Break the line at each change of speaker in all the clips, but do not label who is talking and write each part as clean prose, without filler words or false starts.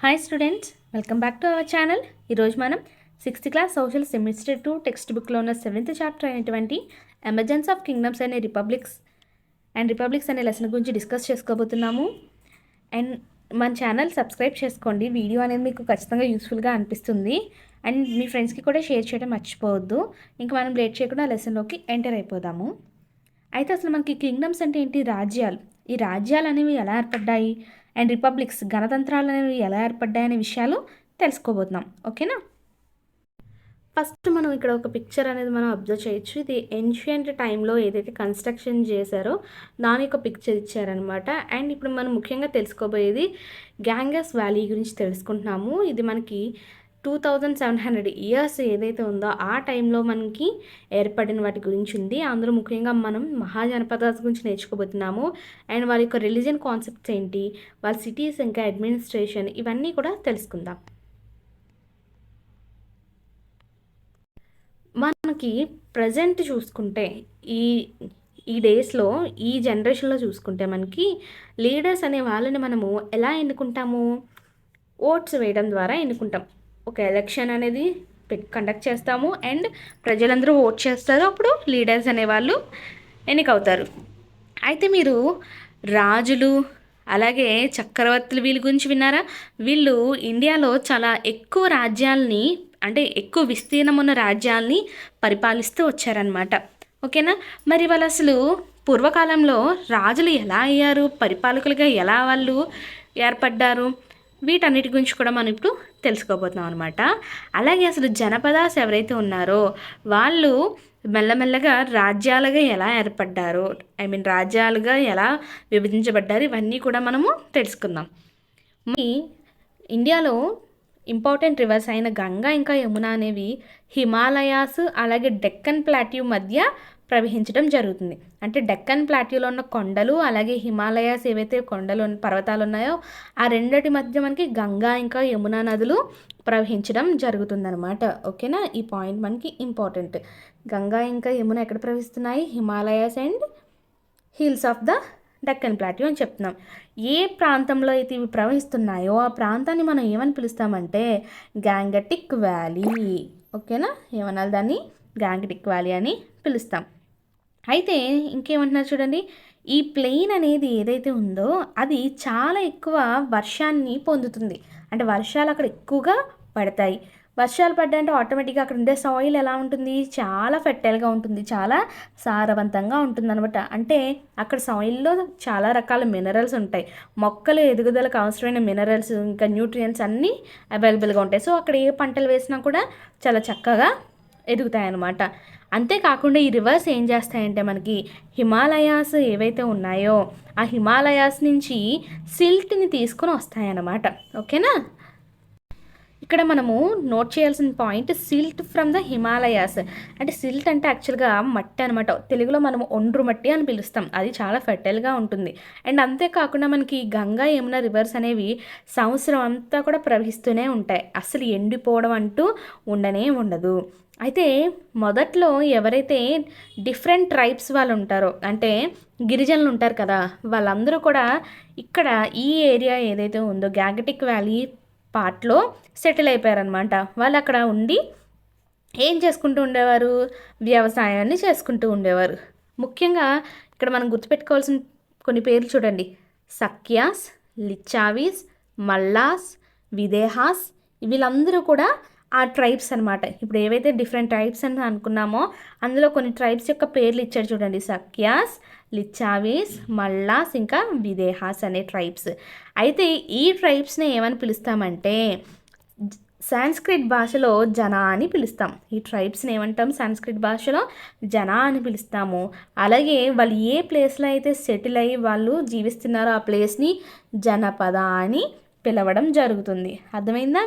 Hi students, welcome back to our channel. ఈరోజు మనం 6th class social semester 2 text బుక్లో ఉన్న 7th చాప్టర్ అయినటువంటి ఎమర్జెన్స్ ఆఫ్ కింగ్డమ్స్ అనే రిపబ్లిక్స్ అనే లెసన్ గురించి డిస్కస్ చేసుకోబోతున్నాము. అండ్ మన ఛానల్ సబ్స్క్రైబ్ చేసుకోండి. వీడియో అనేది మీకు ఖచ్చితంగా యూస్ఫుల్గా అనిపిస్తుంది. అండ్ మీ ఫ్రెండ్స్కి కూడా షేర్ చేయడం మర్చిపోవద్దు. ఇంకా మనం లేట్ చేయకుండా లెసన్లోకి ఎంటర్ అయిపోదాము. అయితే అసలు మనకి కింగ్డమ్స్ అంటే ఏంటి? రాజ్యాలు. ఈ రాజ్యాలు అనేవి ఎలా ఏర్పడ్డాయి అండ్ రిపబ్లిక్స్ గణతంత్రాలు అనేవి ఎలా ఏర్పడ్డాయి అనే విషయాలు తెలుసుకోబోతున్నాం. ఓకేనా? ఫస్ట్ మనం ఇక్కడ ఒక పిక్చర్ అనేది మనం అబ్జర్వ్ చేయొచ్చు. ఇది ఏన్షియంట్ టైంలో ఏదైతే కన్స్ట్రక్షన్ చేశారో దాని యొక్క పిక్చర్ ఇచ్చారనమాట. అండ్ ఇప్పుడు మనం ముఖ్యంగా తెలుసుకోబోయేది గ్యాంగస్ వ్యాలీ గురించి తెలుసుకుంటున్నాము. ఇది మనకి 2700 ఇయర్స్ ఏదైతే ఉందో ఆ టైంలో మనకి ఏర్పడిన వాటి గురించి ఉంది. అందులో ముఖ్యంగా మనం మహాజనపదాస్ గురించి నేర్చుకోబోతున్నాము. అండ్ వాళ్ళ యొక్క రిలీజియన్ కాన్సెప్ట్స్ ఏంటి, వాళ్ళ సిటీస్ ఇంకా అడ్మినిస్ట్రేషన్, ఇవన్నీ కూడా తెలుసుకుందాం. మనకి ప్రజెంట్ చూసుకుంటే ఈ డేస్లో ఈ జనరేషన్లో చూసుకుంటే మనకి లీడర్స్ అనే వాళ్ళని మనము ఎలా ఎన్నుకుంటాము? ఓట్స్ వేయడం ద్వారా ఎన్నుకుంటాం. ఒక ఎలక్షన్ అనేది కండక్ట్ చేస్తాము అండ్ ప్రజలందరూ ఓట్ చేస్తారు. అప్పుడు లీడర్స్ అనేవాళ్ళు ఎన్నికవుతారు. అయితే మీరు రాజులు అలాగే చక్రవర్తులు వీళ్ళ గురించి విన్నారా? వీళ్ళు ఇండియాలో చాలా ఎక్కువ రాజ్యాలని, అంటే ఎక్కువ విస్తీర్ణం ఉన్న రాజ్యాల్ని పరిపాలిస్తూ వచ్చారనమాట. ఓకేనా? మరి వాళ్ళు అసలు పూర్వకాలంలో రాజులు ఎలా అయ్యారు, పరిపాలకులుగా ఎలా వాళ్ళు ఏర్పడ్డారు, వీటన్నిటి గురించి కూడా మనం ఇప్పుడు తెలుసుకోబోతున్నాం అనమాట. అలాగే అసలు జనపదాస్ ఎవరైతే ఉన్నారో వాళ్ళు మెల్లమెల్లగా రాజ్యాలుగా ఎలా ఏర్పడ్డారు, రాజ్యాలుగా ఎలా విభజించబడ్డారు, ఇవన్నీ కూడా మనము తెలుసుకుందాం. మీ ఇండియాలో ఇంపార్టెంట్ రివర్స్ అయిన గంగా ఇంకా యమున అనేవి హిమాలయాస్ అలాగే డెక్కన్ ప్లాట్యూ మధ్య ప్రవహించడం జరుగుతుంది. అంటే డెక్కన్ ప్లాట్యూలో ఉన్న కొండలు అలాగే హిమాలయాస్ ఏవైతే కొండలు పర్వతాలు ఉన్నాయో ఆ రెండిటి మధ్య మనకి గంగా ఇంకా యమునా నదులు ప్రవహించడం జరుగుతుందన్నమాట. ఓకేనా? ఈ పాయింట్ మనకి ఇంపార్టెంట్. గంగా ఇంకా యమున ఎక్కడ ప్రవహిస్తున్నాయి? Himalayas and hills of the Deccan plateau అని చెప్తున్నాం. ఏ ప్రాంతంలో అయితే ఇవి ప్రవహిస్తున్నాయో ఆ ప్రాంతాన్ని మనం ఏమని పిలుస్తామంటే గ్యాంగటిక్ వ్యాలీ. ఓకేనా? ఏమనాలి దాన్ని? గ్యాంగటిక్ వ్యాలీ అని పిలుస్తాం. అయితే ఇంకేమంటున్నారు చూడండి, ఈ ప్లెయిన్ అనేది ఏదైతే ఉందో అది చాలా ఎక్కువ వర్షాన్ని పొందుతుంది. అంటే వర్షాలు అక్కడ ఎక్కువగా పడతాయి. వర్షాలు పడ్డాయంటే ఆటోమేటిక్గా అక్కడ ఉండే సాయిల్ ఎలా ఉంటుంది? చాలా ఫెర్టైల్గా ఉంటుంది, చాలా సారవంతంగా ఉంటుంది అనమాట. అంటే అక్కడ సాయిల్లో చాలా రకాల మినరల్స్ ఉంటాయి. మొక్కలు ఎదుగుదలకు అవసరమైన మినరల్స్ ఇంకా న్యూట్రియంట్స్ అన్నీ అవైలబుల్గా ఉంటాయి. సో అక్కడ ఏ పంటలు వేసినా కూడా చాలా చక్కగా ఎదుగుతాయి అన్నమాట. అంతేకాకుండా ఈ రివర్స్ ఏం చేస్తాయంటే మనకి హిమాలయాస్ ఏవైతే ఉన్నాయో ఆ హిమాలయాస్ నుంచి సిల్ట్ని తీసుకొని వస్తాయన్నమాట. ఓకేనా? ఇక్కడ మనము నోట్ చేయాల్సిన point silt from the Himalayas. అంటే సిల్ట్ అంటే యాక్చువల్గా మట్టి అనమాట. తెలుగులో మనం ఒండ్రు మట్టి అని పిలుస్తాం. అది చాలా ఫెర్టైల్గా ఉంటుంది. అండ్ అంతేకాకుండా మనకి గంగా యమున రివర్స్ అనేవి సంవత్సరం అంతా కూడా ప్రవహిస్తూనే ఉంటాయి. అసలు ఎండిపోవడం అంటూ ఉండనే ఉండదు. అయితే మొదట్లో ఎవరైతే డిఫరెంట్ ట్రైబ్స్ వాళ్ళు ఉంటారో, అంటే గిరిజనులు ఉంటారు కదా, వాళ్ళందరూ కూడా ఇక్కడ ఈ ఏరియా ఏదైతే ఉందో గ్యాంగటిక్ వ్యాలీ పార్ట్లో సెటిల్ అయిపోయారనమాట. వాళ్ళు అక్కడ ఉండి ఏం చేసుకుంటూ ఉండేవారు? వ్యవసాయాన్ని చేసుకుంటూ ఉండేవారు. ముఖ్యంగా ఇక్కడ మనం గుర్తుపెట్టుకోవాల్సిన కొన్ని పేర్లు చూడండి: సక్యాస్, లిచ్చావీస్, మల్లాస్, విదేహాస్. వీళ్ళందరూ కూడా ఆ ట్రైబ్స్ అనమాట. ఇప్పుడు ఏవైతే డిఫరెంట్ ట్రైబ్స్ అని అనుకున్నామో అందులో కొన్ని ట్రైబ్స్ యొక్క పేర్లు ఇచ్చాడు చూడండి: సక్యాస్, లిచ్చావీస్, మల్లాస్ ఇంకా విదేహాస్ అనే ట్రైబ్స్. అయితే ఈ ట్రైబ్స్ని ఏమని పిలుస్తామంటే సాంస్క్రిట్ భాషలో జనా అని పిలుస్తాం. ఈ ట్రైబ్స్ని ఏమంటాం? సాంస్క్రిట్ భాషలో జనా అని పిలుస్తాము. అలాగే వాళ్ళు ఏ ప్లేస్లో అయితే సెటిల్ అయ్యి వాళ్ళు జీవిస్తున్నారో ఆ ప్లేస్ని జనపద అని పిలవడం జరుగుతుంది. అర్థమైందా?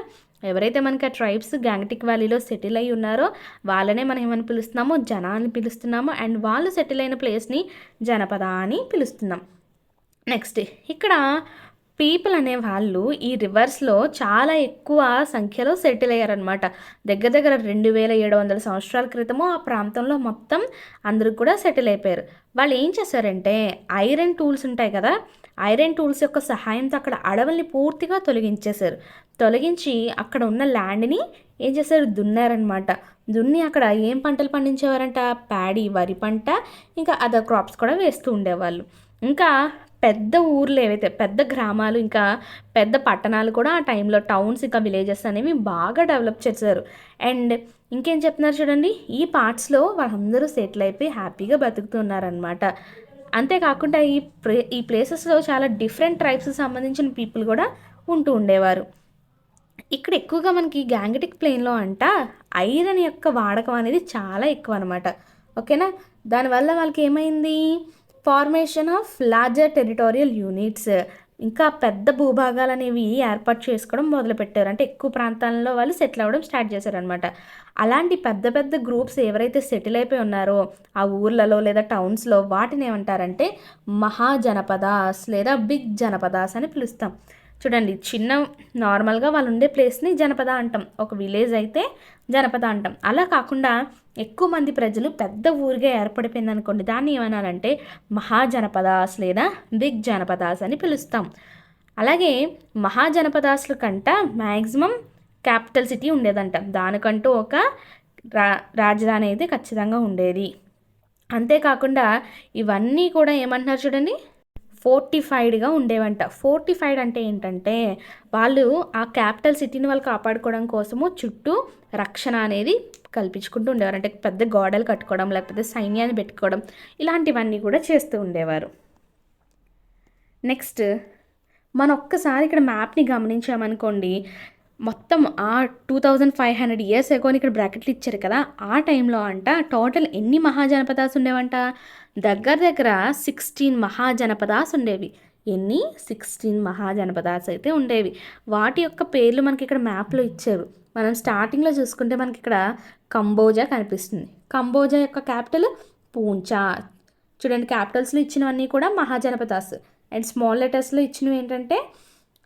ఎవరైతే మనకి ఆ ట్రైబ్స్ గ్యాంగటిక్ వ్యాలీలో సెటిల్ అయి ఉన్నారో వాళ్ళనే మనం ఏమని పిలుస్తున్నామో జనా అని పిలుస్తున్నాము. అండ్ వాళ్ళు సెటిల్ అయిన ప్లేస్ని జనపద అని పిలుస్తున్నాం. నెక్స్ట్ ఇక్కడ పీపుల్ అనే వాళ్ళు ఈ రివర్స్లో చాలా ఎక్కువ సంఖ్యలో సెటిల్ అయ్యారనమాట. దగ్గర దగ్గర 2700 సంవత్సరాల క్రితము ఆ ప్రాంతంలో మొత్తం అందరూ కూడా సెటిల్ అయిపోయారు. వాళ్ళు ఏం చేశారంటే ఐరన్ టూల్స్ ఉంటాయి కదా, ఐరన్ టూల్స్ యొక్క సహాయంతో అక్కడ అడవుల్ని పూర్తిగా తొలగించేశారు. తొలగించి అక్కడ ఉన్న ల్యాండ్ని ఏం చేశారు, దున్నారనమాట. దున్ని అక్కడ ఏం పంటలు పండించేవారంట, ప్యాడీ, వరి పంట, ఇంకా అదర్ క్రాప్స్ కూడా వేస్తూ ఉండేవాళ్ళు. ఇంకా పెద్ద ఊర్లు ఏవైతే పెద్ద గ్రామాలు ఇంకా పెద్ద పట్టణాలు కూడా ఆ టైంలో టౌన్స్ ఇంకా విలేజెస్ అనేవి బాగా డెవలప్ చేశారు. అండ్ ఇంకేం చెప్తున్నారు చూడండి, ఈ పార్ట్స్లో వాళ్ళందరూ సెటిల్ అయిపోయి హ్యాపీగా బతుకుతున్నారనమాట. అంతేకాకుండా ఈ ప్లేసెస్లో చాలా డిఫరెంట్ ట్రైబ్స్కి సంబంధించిన పీపుల్ కూడా ఉంటూ ఉండేవారు. ఇక్కడ ఎక్కువగా మనకి గ్యాంగటిక్ ప్లేన్లో అంట ఐరన్ యొక్క వాడకం అనేది చాలా ఎక్కువ అనమాట. ఓకేనా, దానివల్ల వాళ్ళకి ఏమైంది, formation of larger territorial units, ఇంకా పెద్ద భూభాగాలు అనేవి ఏర్పాటు చేసుకోవడం మొదలుపెట్టారు. అంటే ఎక్కువ ప్రాంతాలలో వాళ్ళు సెటిల్ అవ్వడం స్టార్ట్ చేశారనమాట. అలాంటి పెద్ద పెద్ద గ్రూప్స్ ఎవరైతే సెటిల్ అయిపోయి ఉన్నారో ఆ ఊర్లలో లేదా టౌన్స్లో, వాటిని ఏమంటారంటే మహాజనపదాస్ లేదా బిగ్ జనపదాస్ అని పిలుస్తాం. చూడండి, చిన్న నార్మల్గా వాళ్ళు ఉండే ప్లేస్ని జనపద అంటాం, ఒక విలేజ్ అయితే జనపద అంటాం. అలా కాకుండా ఎక్కువ మంది ప్రజలు పెద్ద ఊరిగా ఏర్పడిపోయింది అనుకోండి, దాన్ని ఏమనాలంటే మహాజనపదాస్ లేదా బిగ్ జనపదాస్ అని పిలుస్తాం. అలాగే మహాజనపదాస్ల కంట మ్యాక్సిమం క్యాపిటల్ సిటీ ఉండేదంట, దానికంటూ ఒక రాజధాని అయితే ఖచ్చితంగా ఉండేది. అంతేకాకుండా ఇవన్నీ కూడా ఏమంటున్నారు చూడండి, ఫోర్టిఫైడ్గా ఉండేవంట. ఫోర్టిఫైడ్ అంటే ఏంటంటే వాళ్ళు ఆ క్యాపిటల్ సిటీని వాళ్ళు కాపాడుకోవడం కోసము చుట్టూ రక్షణ అనేది కల్పించుకుంటూ ఉండేవారు. అంటే పెద్ద గోడలు కట్టుకోవడం, లేకపోతే సైన్యాన్ని పెట్టుకోవడం, ఇలాంటివన్నీ కూడా చేస్తూ ఉండేవారు. నెక్స్ట్ మనం ఒక్కసారి ఇక్కడ మ్యాప్ని గమనించామనుకోండి, మొత్తం ఆ 2500 ఇయర్స్ ఎగోని ఇక్కడ బ్రాకెట్లు ఇచ్చారు కదా, ఆ టైంలో అంట టోటల్ ఎన్ని మహాజనపదాస్ ఉండేవంట, దగ్గర 16 మహాజనపదాస్ ఉండేవి. ఎన్ని? 16 మహాజనపదాస్ అయితే ఉండేవి. వాటి యొక్క పేర్లు మనకి ఇక్కడ మ్యాప్లో ఇచ్చారు. మనం స్టార్టింగ్లో చూసుకుంటే మనకి ఇక్కడ కంబోజా కనిపిస్తుంది. కంబోజా యొక్క క్యాపిటల్ పూంచా. చూడండి, క్యాపిటల్స్లో ఇచ్చినవన్నీ కూడా మహాజనపదాస్, అండ్ స్మాల్ లెటర్స్లో ఇచ్చినవి ఏంటంటే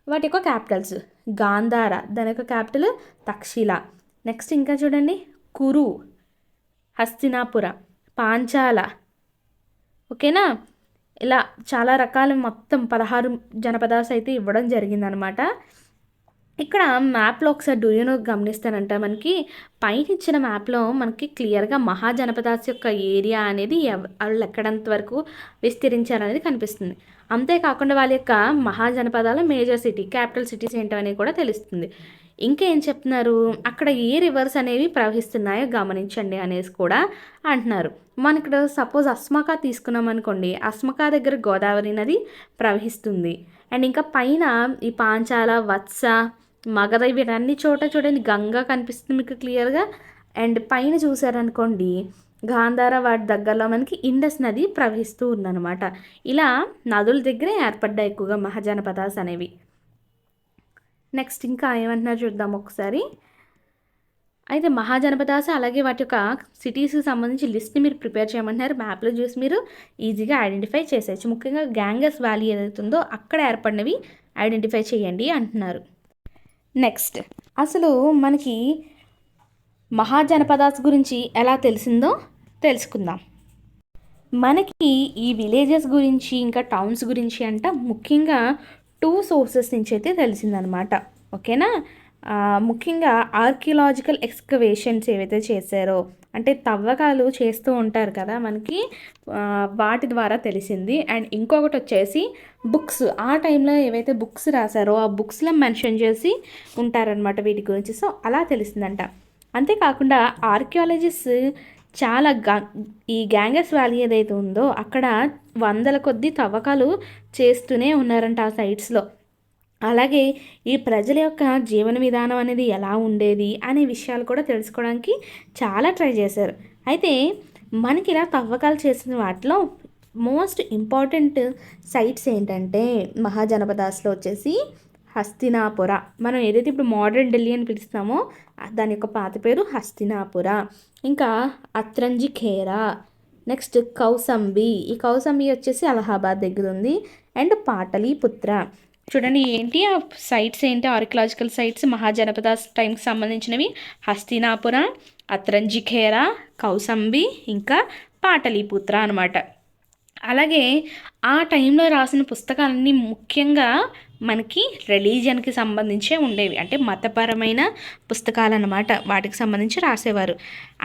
వాటి యొక్క క్యాపిటల్స్. గాంధార, దాని యొక్క క్యాపిటల్ తక్షశిల. నెక్స్ట్ ఇంకా చూడండి, కురు, హస్తినాపుర, పాంచాల. ఓకేనా, ఇలా చాలా రకాల మొత్తం 16 జనపదాస్ అయితే ఇవ్వడం జరిగిందనమాట. ఇక్కడ మ్యాప్లో ఒకసారి డూయోనో గమనిస్తానంట, మనకి పైన ఇచ్చిన మ్యాప్లో మనకి క్లియర్గా మహాజనపదాస్ యొక్క ఏరియా అనేది వాళ్ళు ఎక్కడంత వరకు విస్తరించారనేది కనిపిస్తుంది. అంతేకాకుండా వాళ్ళ యొక్క మహాజనపదాల మేజర్ సిటీ, క్యాపిటల్ సిటీస్ ఏంటనేది కూడా తెలుస్తుంది. ఇంకా ఏం చెప్తున్నారు, అక్కడ ఏ రివర్స్ అనేవి ప్రవహిస్తున్నాయో గమనించండి అనేసి కూడా అంటున్నారు. మన ఇక్కడ సపోజ్ అస్మకా తీసుకున్నాం అనుకోండి, అస్మకా దగ్గర గోదావరి నది ప్రవహిస్తుంది. అండ్ ఇంకా పైన ఈ పాంచాల, వత్స, మగధ, వీటన్ని చోట చూడండి గంగా కనిపిస్తుంది మీకు క్లియర్గా. అండ్ పైన చూసారనుకోండి గాంధార, వాటి దగ్గరలో మనకి ఇండస్ నది ప్రవహిస్తూ ఉందన్నమాట. ఇలా నదుల దగ్గర ఏర్పడ్డాయి ఎక్కువగా మహాజనపదాస్ అనేవి. నెక్స్ట్ ఇంకా ఏమంటున్నారు చూద్దాం ఒకసారి. అయితే మహాజనపదాస్ అలాగే వాటి యొక్క సిటీస్కి సంబంధించి లిస్ట్ని మీరు ప్రిపేర్ చేయమంటున్నారు. మ్యాప్లో చూసి మీరు ఈజీగా ఐడెంటిఫై చేసేయచ్చు. ముఖ్యంగా గ్యాంగస్ వ్యాలీ ఏదైతుందో అక్కడ ఏర్పడినవి ఐడెంటిఫై చేయండి అంటున్నారు. నెక్స్ట్ అసలు మనకి మహాజనపదాస్ గురించి ఎలా తెలిసిందో తెలుసుకుందాం. మనకి ఈ విలేజెస్ గురించి ఇంకా టౌన్స్ గురించి అంట ముఖ్యంగా 2 సోర్సెస్ నుంచి అయితే తెలిసిందనమాట. ఓకేనా, ముఖ్యంగా ఆర్కియలాజికల్ ఎక్స్కవేషన్స్ ఏవైతే చేశారో, అంటే తవ్వకాలు చేస్తూ ఉంటారు కదా మనకి, వాటి ద్వారా తెలిసింది. అండ్ ఇంకొకటి వచ్చేసి బుక్స్, ఆ టైంలో ఏవైతే బుక్స్ రాశారో ఆ బుక్స్లో మెన్షన్ చేసి ఉంటారనమాట వీటి గురించి. సో అలా తెలిసిందంట. అంతేకాకుండా ఆర్కియాలజిస్ట్ చాలా ఈ గ్యాంగస్ వ్యాలీ ఏదైతే ఉందో అక్కడ వందల కొద్ది తవ్వకాలు చేస్తూనే ఉన్నారంట ఆ సైట్స్లో. అలాగే ఈ ప్రజల యొక్క జీవన విధానం అనేది ఎలా ఉండేది అనే విషయాలు కూడా తెలుసుకోవడానికి చాలా ట్రై చేశారు. అయితే మనకి ఇలా తవ్వకాలు చేసిన వాటిలో మోస్ట్ ఇంపార్టెంట్ సైట్స్ ఏంటంటే మహాజనపదాస్లో వచ్చేసి హస్తినాపుర. మనం ఏదైతే ఇప్పుడు మోడర్న్ ఢిల్లీ అని పిలుస్తామో దాని యొక్క పాత పేరు హస్తినాపుర. ఇంకా అత్రంజి ఖేరా, నెక్స్ట్ కౌసంబి. ఈ కౌసంబి వచ్చేసి అలహాబాద్ దగ్గర ఉంది. అండ్ పాటలీపుత్ర. చూడండి ఏంటి ఆ సైట్స్ ఏంటి, ఆర్కియలాజికల్ సైట్స్ మహాజనపదాస్ టైంకి సంబంధించినవి హస్తినాపుర, అత్రంజి ఖేరా, కౌసంబి, ఇంకా పాటలీపుత్ర అనమాట. అలాగే ఆ టైంలో రాసిన పుస్తకాలన్నీ ముఖ్యంగా మనకి రిలీజియన్‌కి సంబంధించే ఉండేవి. అంటే మతపరమైన పుస్తకాలన్నమాట. వాటికి సంబంధించి రాసేవారు.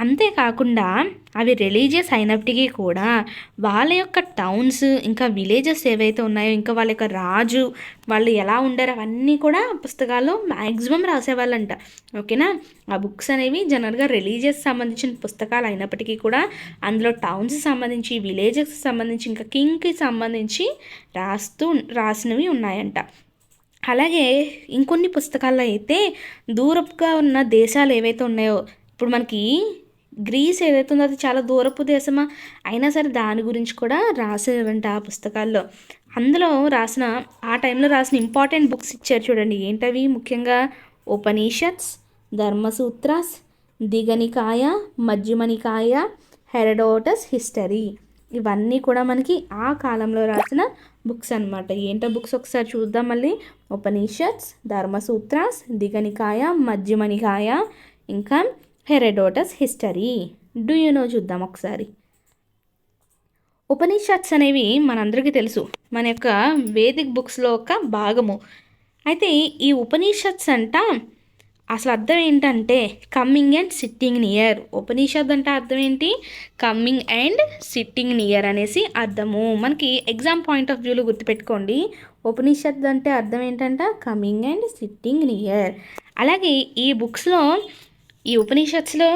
అంతేకాకుండా అవి రిలీజియస్ అయినప్పటికీ కూడా వాళ్ళ యొక్క టౌన్స్, ఇంకా విలేజెస్ ఏవైతే ఉన్నాయో, ఇంకా వాళ్ళ యొక్క రాజు, వాళ్ళు ఎలా ఉండారో అవన్నీ కూడా పుస్తకాల్లో మ్యాక్సిమం రాసేవాళ్ళంట. ఓకేనా? ఆ బుక్స్ అనేవి జనరల్‌గా రిలీజియస్ సంబంధించిన పుస్తకాలు అయినప్పటికీ కూడా అందులో టౌన్స్ సంబంధించి, విలేజెస్‌కి సంబంధించి, ఇంకా కింగ్‌కి సంబంధించి రాసినవి ఉన్నాయంట. అలాగే ఇంకొన్ని పుస్తకాల్లో అయితే దూరపుగా ఉన్న దేశాలు ఏవైతే ఉన్నాయో, ఇప్పుడు మనకి గ్రీస్ ఏదైతే ఉందో అది చాలా దూరపు దేశమా, అయినా సరే దాని గురించి కూడా రాసేవంట ఆ పుస్తకాల్లో. అందులో రాసిన ఆ టైంలో రాసిన ఇంపార్టెంట్ బుక్స్ ఇచ్చారు చూడండి. ఏంటవి? ముఖ్యంగా ఉపనిషత్స్, ధర్మసూత్రాస్, దిగనికాయ, మధ్యమనికాయ, హెరడోటస్ హిస్టరీ. ఇవన్నీ కూడా మనకి ఆ కాలంలో రాసిన బుక్స్ అనమాట. ఏంటో బుక్స్ ఒకసారి చూద్దాం మళ్ళీ. ఉపనిషత్స్, ధర్మసూత్రాస్, దిగనికాయ, మధ్యమనికాయ, ఇంకా Herodotus history. Do you know చూద్దాం ఒకసారి. ఉపనిషత్స్ అనేవి మనందరికీ తెలుసు, మన యొక్క వేదిక్ బుక్స్లో ఒక భాగము. అయితే ఈ ఉపనిషత్స్ అంట అసలు అర్థం ఏంటంటే కమ్మింగ్ అండ్ సిట్టింగ్ నియర్. ఉపనిషత్ అంటే అర్థం ఏంటి? కమ్మింగ్ అండ్ సిట్టింగ్ నియర్ అనేసి అర్థము. మనకి ఎగ్జామ్ పాయింట్ ఆఫ్ వ్యూలో గుర్తుపెట్టుకోండి. ఉపనిషత్ అంటే అర్థం ఏంటంట? Coming and sitting near. అలాగే ఈ బుక్స్లో, ఈ ఉపనిషత్స్లో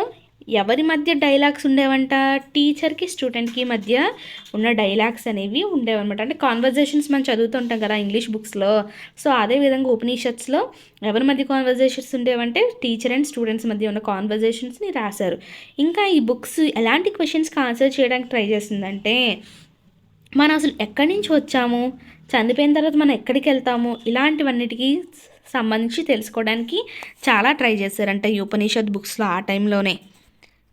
ఎవరి మధ్య డైలాగ్స్ ఉండేవంట? టీచర్కి స్టూడెంట్కి మధ్య ఉన్న డైలాగ్స్ అనేవి ఉండేవన్నమాట. అంటే కాన్వర్జేషన్స్ మనం చదువుతుంటాం కదా ఇంగ్లీష్ బుక్స్లో. సో అదేవిధంగా ఉపనిషత్స్లో ఎవరి మధ్య కాన్వర్జేషన్స్ ఉండేవంటే టీచర్ అండ్ స్టూడెంట్స్ మధ్య ఉన్న కాన్వర్జేషన్స్ని రాశారు. ఇంకా ఈ బుక్స్ ఎలాంటి క్వశ్చన్స్కి ఆన్సర్ చేయడానికి ట్రై చేసిందంటే, మనం అసలు ఎక్కడి నుంచి వచ్చాము, చనిపోయిన తర్వాత మనం ఎక్కడికి వెళ్తాము, ఇలాంటివన్నిటికీ సంబంధించి తెలుసుకోవడానికి చాలా ట్రై చేశారంట ఈ ఉపనిషత్ బుక్స్లో ఆ టైంలోనే.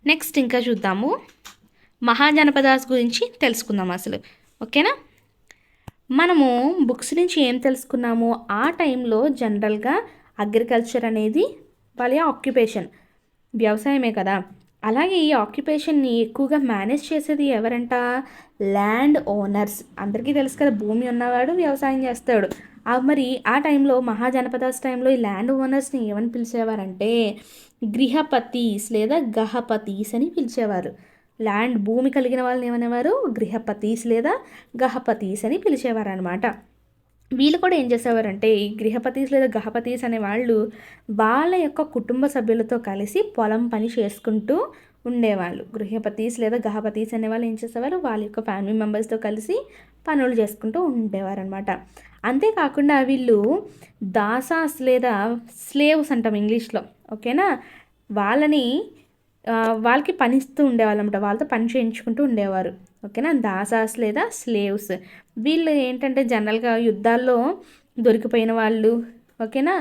నెక్స్ట్ ఇంకా చూద్దాము. మహాజనపదాస్ గురించి తెలుసుకుందాం అసలు. ఓకేనా? మనము బుక్స్ నుంచి ఏం తెలుసుకున్నాము? ఆ టైంలో జనరల్గా అగ్రికల్చర్ అనేది వాళ్ళ ఆక్యుపేషన్, వ్యవసాయమే కదా. అలాగే ఈ ఆక్యుపేషన్ని ఎక్కువగా మేనేజ్ చేసేది ఎవరంట? Land owners. అందరికీ తెలుసు కదా, భూమి ఉన్నవాడు వ్యవసాయం చేస్తాడు. మరి ఆ టైంలో మహాజనపదాస్ టైంలో ఈ ల్యాండ్ ఓనర్స్ని ఏమని పిలిచేవారంటే గృహపతీస్ లేదా గహపతీస్ అని పిలిచేవారు. ల్యాండ్ భూమి కలిగిన వాళ్ళని ఏమనేవారు? గృహపతీస్ లేదా గహపతీస్ అని పిలిచేవారు అనమాట. వీళ్ళు కూడా ఏం చేసేవారంటే ఈ గృహపతీస్ లేదా గహపతీస్ అనే వాళ్ళు వాళ్ళ యొక్క కుటుంబ సభ్యులతో కలిసి పొలం పని చేసుకుంటూ ఉండేవాళ్ళు. గృహపతీస్ లేదా గహపతీస్ అనేవాళ్ళు ఏం చేసేవారు? వాళ్ళ యొక్క ఫ్యామిలీ మెంబర్స్తో కలిసి పనులు చేసుకుంటూ ఉండేవారు అనమాట. అంతేకాకుండా వీళ్ళు దాసాస్ లేదా స్లేవ్స్ అంటాం ఇంగ్లీష్లో. ఓకేనా? వాళ్ళని వాళ్ళకి పనిస్తూ ఉండేవాళ్ళు అనమాట. వాళ్ళతో పని చేయించుకుంటూ ఉండేవారు. ఓకేనా? దాసాస్ లేదా స్లేవ్స్. వీళ్ళు ఏంటంటే జనరల్గా యుద్ధాల్లో దొరికిపోయిన వాళ్ళు. ఓకేనా?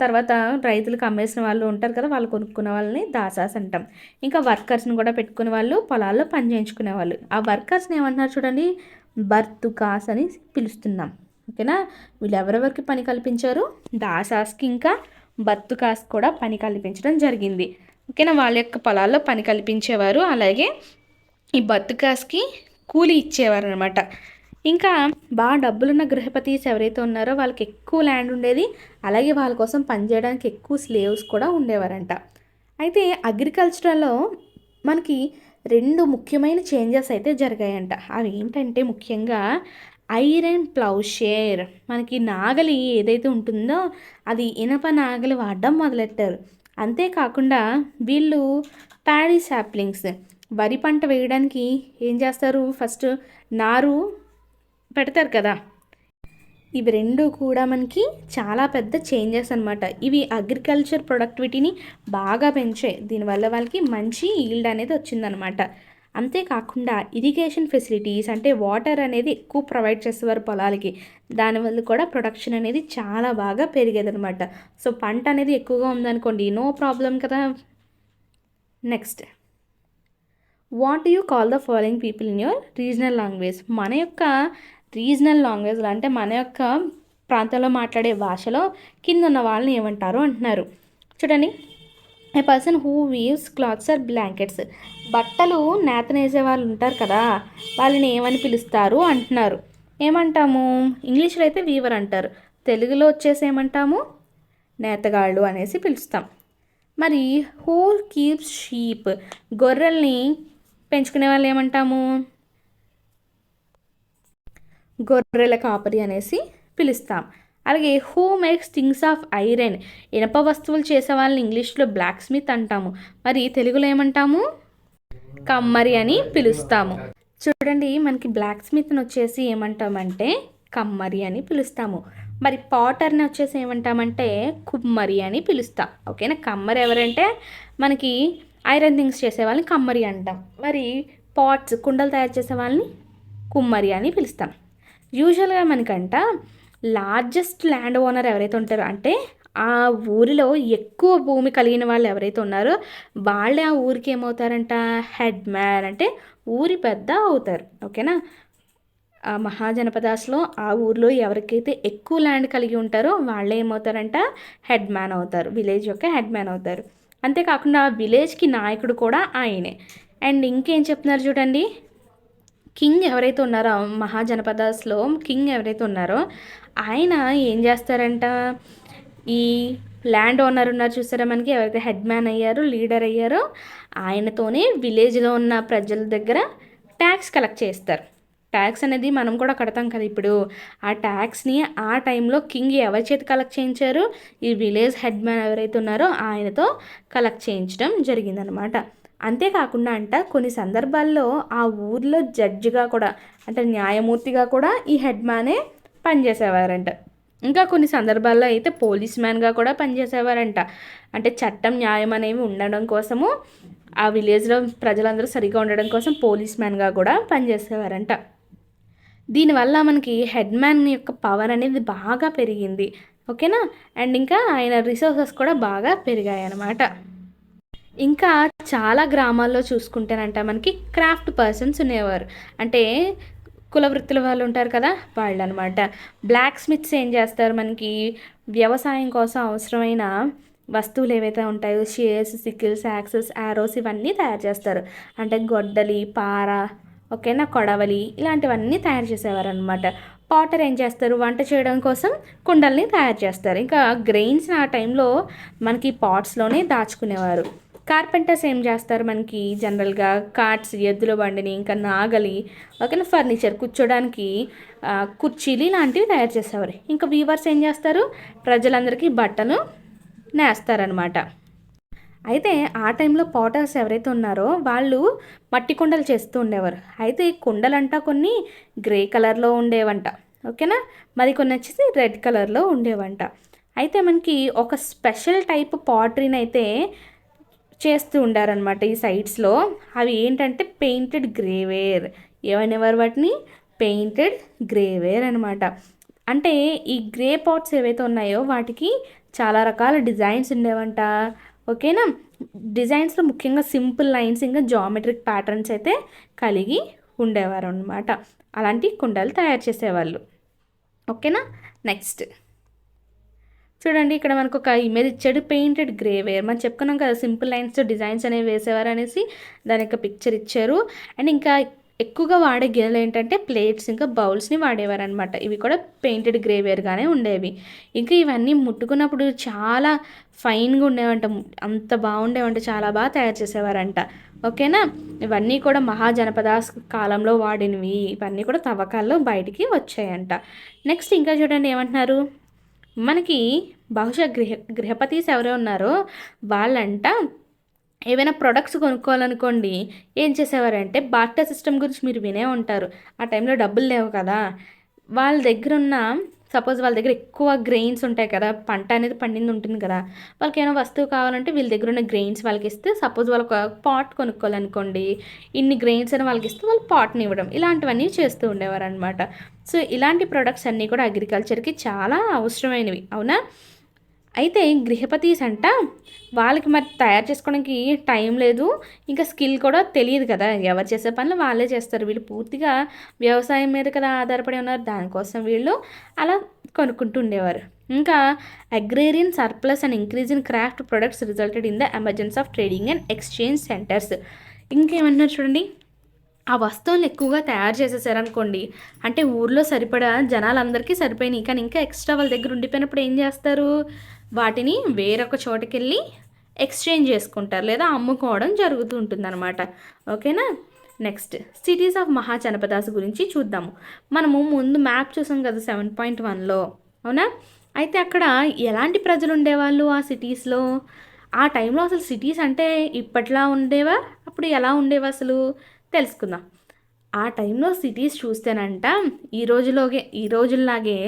తర్వాత రైతులకు అమ్మేసిన వాళ్ళు ఉంటారు కదా, వాళ్ళు కొనుక్కునే వాళ్ళని దాసాస్ అంటాం. ఇంకా వర్కర్స్ని కూడా పెట్టుకునే వాళ్ళు పొలాల్లో పని చేయించుకునేవాళ్ళు. ఆ వర్కర్స్ని ఏమంటున్నారు చూడండి, బర్తుకాస్ అని పిలుస్తున్నాం. ఓకేనా? వీళ్ళు ఎవరెవరికి పని కల్పించారు? దాసాస్కి ఇంకా బర్తుకాస్ కూడా పని కల్పించడం జరిగింది. ఓకేనా? వాళ్ళ యొక్క పొలాల్లో పని కల్పించేవారు. అలాగే ఈ బర్తుకాస్కి కూలి ఇచ్చేవారు అనమాట. ఇంకా బాగా డబ్బులున్న గృహపతీస్ ఎవరైతే ఉన్నారో వాళ్ళకి ఎక్కువ ల్యాండ్ ఉండేది. అలాగే వాళ్ళ కోసం పనిచేయడానికి ఎక్కువ స్లేవ్స్ కూడా ఉండేవారంట. అయితే అగ్రికల్చర్లో మనకి 2 ముఖ్యమైన చేంజెస్ అయితే జరిగాయంట. అవి ఏంటంటే ముఖ్యంగా ఐరన్ ప్లౌషేర్. మనకి నాగలి ఏదైతే ఉంటుందో అది ఇనప నాగలి వాడడం మొదలెట్టారు. అంతేకాకుండా వీళ్ళు ప్యాడీ సాప్లింగ్స్, వరి పంట వేయడానికి ఏం చేస్తారు? ఫస్ట్ నారు పెడతారు కదా. ఇవి 2 కూడా మనకి చాలా పెద్ద చేంజెస్ అనమాట. ఇవి అగ్రికల్చర్ ప్రొడక్టివిటీని బాగా పెంచాయి. దీనివల్ల వాళ్ళకి మంచి ఈల్డ్ అనేది వచ్చిందనమాట. అంతేకాకుండా ఇరిగేషన్ ఫెసిలిటీస్, అంటే వాటర్ అనేది ఎక్కువ ప్రొవైడ్ చేసేవారు పొలాలకి. దానివల్ల కూడా ప్రొడక్షన్ అనేది చాలా బాగా పెరిగేదనమాట. సో పంట అనేది ఎక్కువగా ఉందనుకోండి, నో ప్రాబ్లం కదా. Next, what do you call the following people in your regional language? మన యొక్క రీజనల్ లాంగ్వేజ్లో అంటే మన యొక్క ప్రాంతంలో మాట్లాడే భాషలో కింద ఉన్న వాళ్ళని ఏమంటారు అంటున్నారు. చూడండి, a person who weaves clothes or blankets. బట్టలు నేతనేసే వాళ్ళు ఉంటారు కదా, వాళ్ళని ఏమని పిలుస్తారు అంటున్నారు. ఏమంటాము? ఇంగ్లీష్లో అయితే వీవర్ అంటారు, తెలుగులో వచ్చేసి ఏమంటాము? నేతగాళ్ళు అనేసి పిలుస్తాం. మరి హూ కీప్స్ షీప్, గొర్రెల్ని పెంచుకునే వాళ్ళు ఏమంటాము? గొర్రెల కాపరి అనేసి పిలుస్తాం. అలాగే who makes things of iron, ఇనప వస్తువులు చేసే వాళ్ళని ఇంగ్లీష్లో బ్లాక్ స్మిత్ అంటాము, మరి తెలుగులో ఏమంటాము? కమ్మరి అని పిలుస్తాము. చూడండి, మనకి బ్లాక్ స్మిత్ని వచ్చేసి ఏమంటామంటే కమ్మరి అని పిలుస్తాము. మరి పాటర్ని వచ్చేసి ఏమంటామంటే కుమ్మరి అని పిలుస్తాం. ఓకేనా? కమ్మరి ఎవరంటే మనకి ఐరన్ థింగ్స్ చేసే వాళ్ళని కమ్మరి అంటాం. మరి పాట్స్, కుండలు తయారు చేసే వాళ్ళని కుమ్మరి అని పిలుస్తాం. యూజువల్గా మనకంట లార్జెస్ట్ ల్యాండ్ ఓనర్ ఎవరైతే ఉంటారో, అంటే ఆ ఊరిలో ఎక్కువ భూమి కలిగిన వాళ్ళు ఎవరైతే ఉన్నారో వాళ్ళే ఆ ఊరికి ఏమవుతారంట? హెడ్ మ్యాన్, అంటే ఊరి పెద్ద అవుతారు. ఓకేనా? ఆ మహాజనపదాస్లో ఆ ఊర్లో ఎవరికైతే ఎక్కువ ల్యాండ్ కలిగి ఉంటారో వాళ్ళే ఏమవుతారంట? హెడ్ మ్యాన్ అవుతారు, విలేజ్ యొక్క హెడ్ మ్యాన్ అవుతారు. అంతేకాకుండా విలేజ్కి నాయకుడు కూడా ఆయనే. అండ్ ఇంకేం చెప్తున్నారు చూడండి, కింగ్ ఎవరైతే ఉన్నారో మహాజనపదాస్లో కింగ్ ఎవరైతే ఉన్నారో ఆయన ఏం చేస్తారంట? ఈ ల్యాండ్ ఓనర్ ఉన్నారు చూసారా మనకి, ఎవరైతే హెడ్ మ్యాన్ అయ్యారో, లీడర్ అయ్యారో ఆయనతోనే విలేజ్లో ఉన్న ప్రజల దగ్గర ట్యాక్స్ కలెక్ట్ చేస్తారు. ట్యాక్స్ అనేది మనం కూడా కడతాం కదా ఇప్పుడు. ఆ ట్యాక్స్ని ఆ టైంలో కింగ్ ఎవరి చేతి కలెక్ట్ చేయించారు? ఈ విలేజ్ హెడ్ మ్యాన్ ఎవరైతే ఉన్నారో ఆయనతో కలెక్ట్ చేయించడం జరిగిందనమాట. అంతేకాకుండా అంట కొన్ని సందర్భాల్లో ఆ ఊర్లో జడ్జిగా కూడా, అంటే న్యాయమూర్తిగా కూడా ఈ హెడ్ మ్యానే పనిచేసేవారంట. ఇంకా కొన్ని సందర్భాల్లో అయితే పోలీస్ మ్యాన్గా కూడా పనిచేసేవారంట. అంటే చట్టం, న్యాయం అనేవి ఉండడం కోసము ఆ విలేజ్లో ప్రజలందరూ సరిగా ఉండడం కోసం పోలీస్ మ్యాన్గా కూడా పనిచేసేవారంట. దీనివల్ల మనకి హెడ్ మ్యాన్ యొక్క పవర్ అనేది బాగా పెరిగింది. ఓకేనా? అండ్ ఇంకా ఆయన రిసోర్సెస్ కూడా బాగా పెరిగాయి అన్నమాట. ఇంకా చాలా గ్రామాల్లో చూసుకుంటేనంట మనకి క్రాఫ్ట్ పర్సన్స్ ఉండేవారు. అంటే కుల వృత్తుల వాళ్ళు ఉంటారు కదా, వాళ్ళు అనమాట. బ్లాక్ స్మిత్స్ ఏం చేస్తారు? మనకి వ్యవసాయం కోసం అవసరమైన వస్తువులు ఏవైతే ఉంటాయో, షేర్స్, సికిల్స్, యాక్సెస్, యారోస్ ఇవన్నీ తయారు చేస్తారు. అంటే గొడ్డలి, పార, ఓకేనా, కొడవలి ఇలాంటివన్నీ తయారు చేసేవారు అనమాట. పాటర్ ఏం చేస్తారు? వంట చేయడం కోసం కుండల్ని తయారు చేస్తారు. ఇంకా గ్రెయిన్స్ ఆ టైంలో మనకి పాట్స్లోనే దాచుకునేవారు. కార్పెంటర్స్ ఏం చేస్తారు? మనకి జనరల్గా కార్ట్స్, ఎద్దుల బండిని, ఇంకా నాగలి, ఓకేనా, ఫర్నిచర్ కూర్చోడానికి కుర్చీలు ఇలాంటివి తయారు చేసేవారు. ఇంకా వీవర్స్ ఏం చేస్తారు? ప్రజలందరికీ బట్టలు నేస్తారనమాట. అయితే ఆ టైంలో పాటర్స్ ఎవరైతే ఉన్నారో వాళ్ళు మట్టి కుండలు చేస్తూ ఉండేవారు. అయితే ఈ కుండలంట కొన్ని గ్రే కలర్లో ఉండేవంట. ఓకేనా? మరి కొన్ని వచ్చేసి రెడ్ కలర్లో ఉండేవంట. అయితే మనకి ఒక స్పెషల్ టైప్ పాటరీని అయితే చేస్తూ ఉండారనమాట ఈ సైట్స్లో. అవి ఏంటంటే పెయింటెడ్ గ్రేవేర్. ఏమనేవారు వాటిని? పెయింటెడ్ గ్రేవేర్ అనమాట. అంటే ఈ గ్రే పాట్స్ ఏవైతే ఉన్నాయో వాటికి చాలా రకాల డిజైన్స్ ఉండేవంట. ఓకేనా? డిజైన్స్లో ముఖ్యంగా సింపుల్ లైన్స్, ఇంకా జామెట్రిక్ ప్యాటర్న్స్ అయితే కలిగి ఉండేవారు అనమాట. అలాంటి కుండలు తయారు చేసేవాళ్ళు. ఓకేనా? నెక్స్ట్ చూడండి, ఇక్కడ మనకు ఒక ఇమేజ్ ఇచ్చాడు, పెయింటెడ్ గ్రేవేర్. మనం చెప్పుకున్నాం కదా సింపుల్ లైన్స్ డిజైన్స్ అనేవి వేసేవారు అనేసి, దాని యొక్క పిక్చర్ ఇచ్చారు. అండ్ ఇంకా ఎక్కువగా వాడే గిన్నెలు ఏంటంటే ప్లేట్స్, ఇంకా బౌల్స్ని వాడేవారు అనమాట. ఇవి కూడా పెయింటెడ్ గ్రేవేర్గానే ఉండేవి. ఇంకా ఇవన్నీ ముట్టుకున్నప్పుడు చాలా ఫైన్గా ఉండేవంట, అంత బాగుండేవంట, చాలా బాగా తయారు చేసేవారంట. ఓకేనా? ఇవన్నీ కూడా మహాజనపదాస్ కాలంలో వాడినవి. ఇవన్నీ కూడా తవ్వకాల్లో బయటికి వచ్చాయంట. నెక్స్ట్ ఇంకా చూడండి ఏమంటున్నారు, మనకి బహుశా గృహపతీస్ ఎవరో ఉన్నారో వాళ్ళంట ఏవైనా ప్రొడక్ట్స్ కొనుక్కోవాలనుకోండి ఏం చేసేవారంటే బార్టర్ సిస్టమ్ గురించి మీరు వినే ఉంటారు. ఆ టైంలో డబ్బులు లేవు కదా, వాళ్ళ దగ్గర ఉన్న సపోజ్ వాళ్ళ దగ్గర ఎక్కువ గ్రెయిన్స్ ఉంటాయి కదా, పంట అనేది పండింది ఉంటుంది కదా, వాళ్ళకి ఏమైనా వస్తువు కావాలంటే వీళ్ళ దగ్గర ఉన్న గ్రెయిన్స్ వాళ్ళకి ఇస్తే, సపోజ్ వాళ్ళు ఒక పాట్ కొనుక్కోవాలనుకోండి, ఇన్ని గ్రెయిన్స్ అని వాళ్ళకి ఇస్తే వాళ్ళు పాట్ని ఇవ్వడం, ఇలాంటివన్నీ చేస్తూ ఉండేవారు అనమాట. సో ఇలాంటి ప్రొడక్ట్స్ అన్నీ కూడా అగ్రికల్చర్కి చాలా అవసరమైనవి. అవునా? అయితే గృహపతీస్ అంట వాళ్ళకి మరి తయారు చేసుకోవడానికి టైం లేదు, ఇంకా స్కిల్ కూడా తెలియదు కదా, ఎవరు చేసే పనులు వాళ్ళే చేస్తారు. వీళ్ళు పూర్తిగా వ్యవసాయం మీద కదా ఆధారపడి ఉన్నారు, దానికోసం వీళ్ళు అలా కొనుక్కుంటూ ఉండేవారు. ఇంకా agrarian surplus and increase in craft products resulted in the emergence of trading and exchange centres. ఇంకేమన్నారు చూడండి, ఆ వస్తువులను ఎక్కువగా తయారు చేసేసారనుకోండి, అంటే ఊర్లో సరిపడా జనాలందరికీ సరిపోయినాయి, కానీ ఇంకా ఎక్స్ట్రా వాళ్ళ దగ్గర ఉండిపోయినప్పుడు ఏం చేస్తారు, వాటిని వేరొక చోటుకెళ్ళి ఎక్స్చేంజ్ చేసుకుంటారు లేదా అమ్ముకోవడం జరుగుతూ ఉంటుందన్నమాట. ఓకేనా. నెక్స్ట్ సిటీస్ ఆఫ్ మహాజనపదాస్ గురించి చూద్దాము. మనము ముందు మ్యాప్ చూసాం కదా 7.1లో, అవునా. అయితే అక్కడ ఎలాంటి ప్రజలు ఉండేవాళ్ళు ఆ సిటీస్లో, ఆ టైంలో అసలు సిటీస్ అంటే ఇప్పట్లా ఉండేవా, అప్పుడు ఎలా ఉండేవా అసలు తెలుసుకుందాం. ఆ టైంలో సిటీస్ చూస్తేనంట ఈ రోజుల్లాగే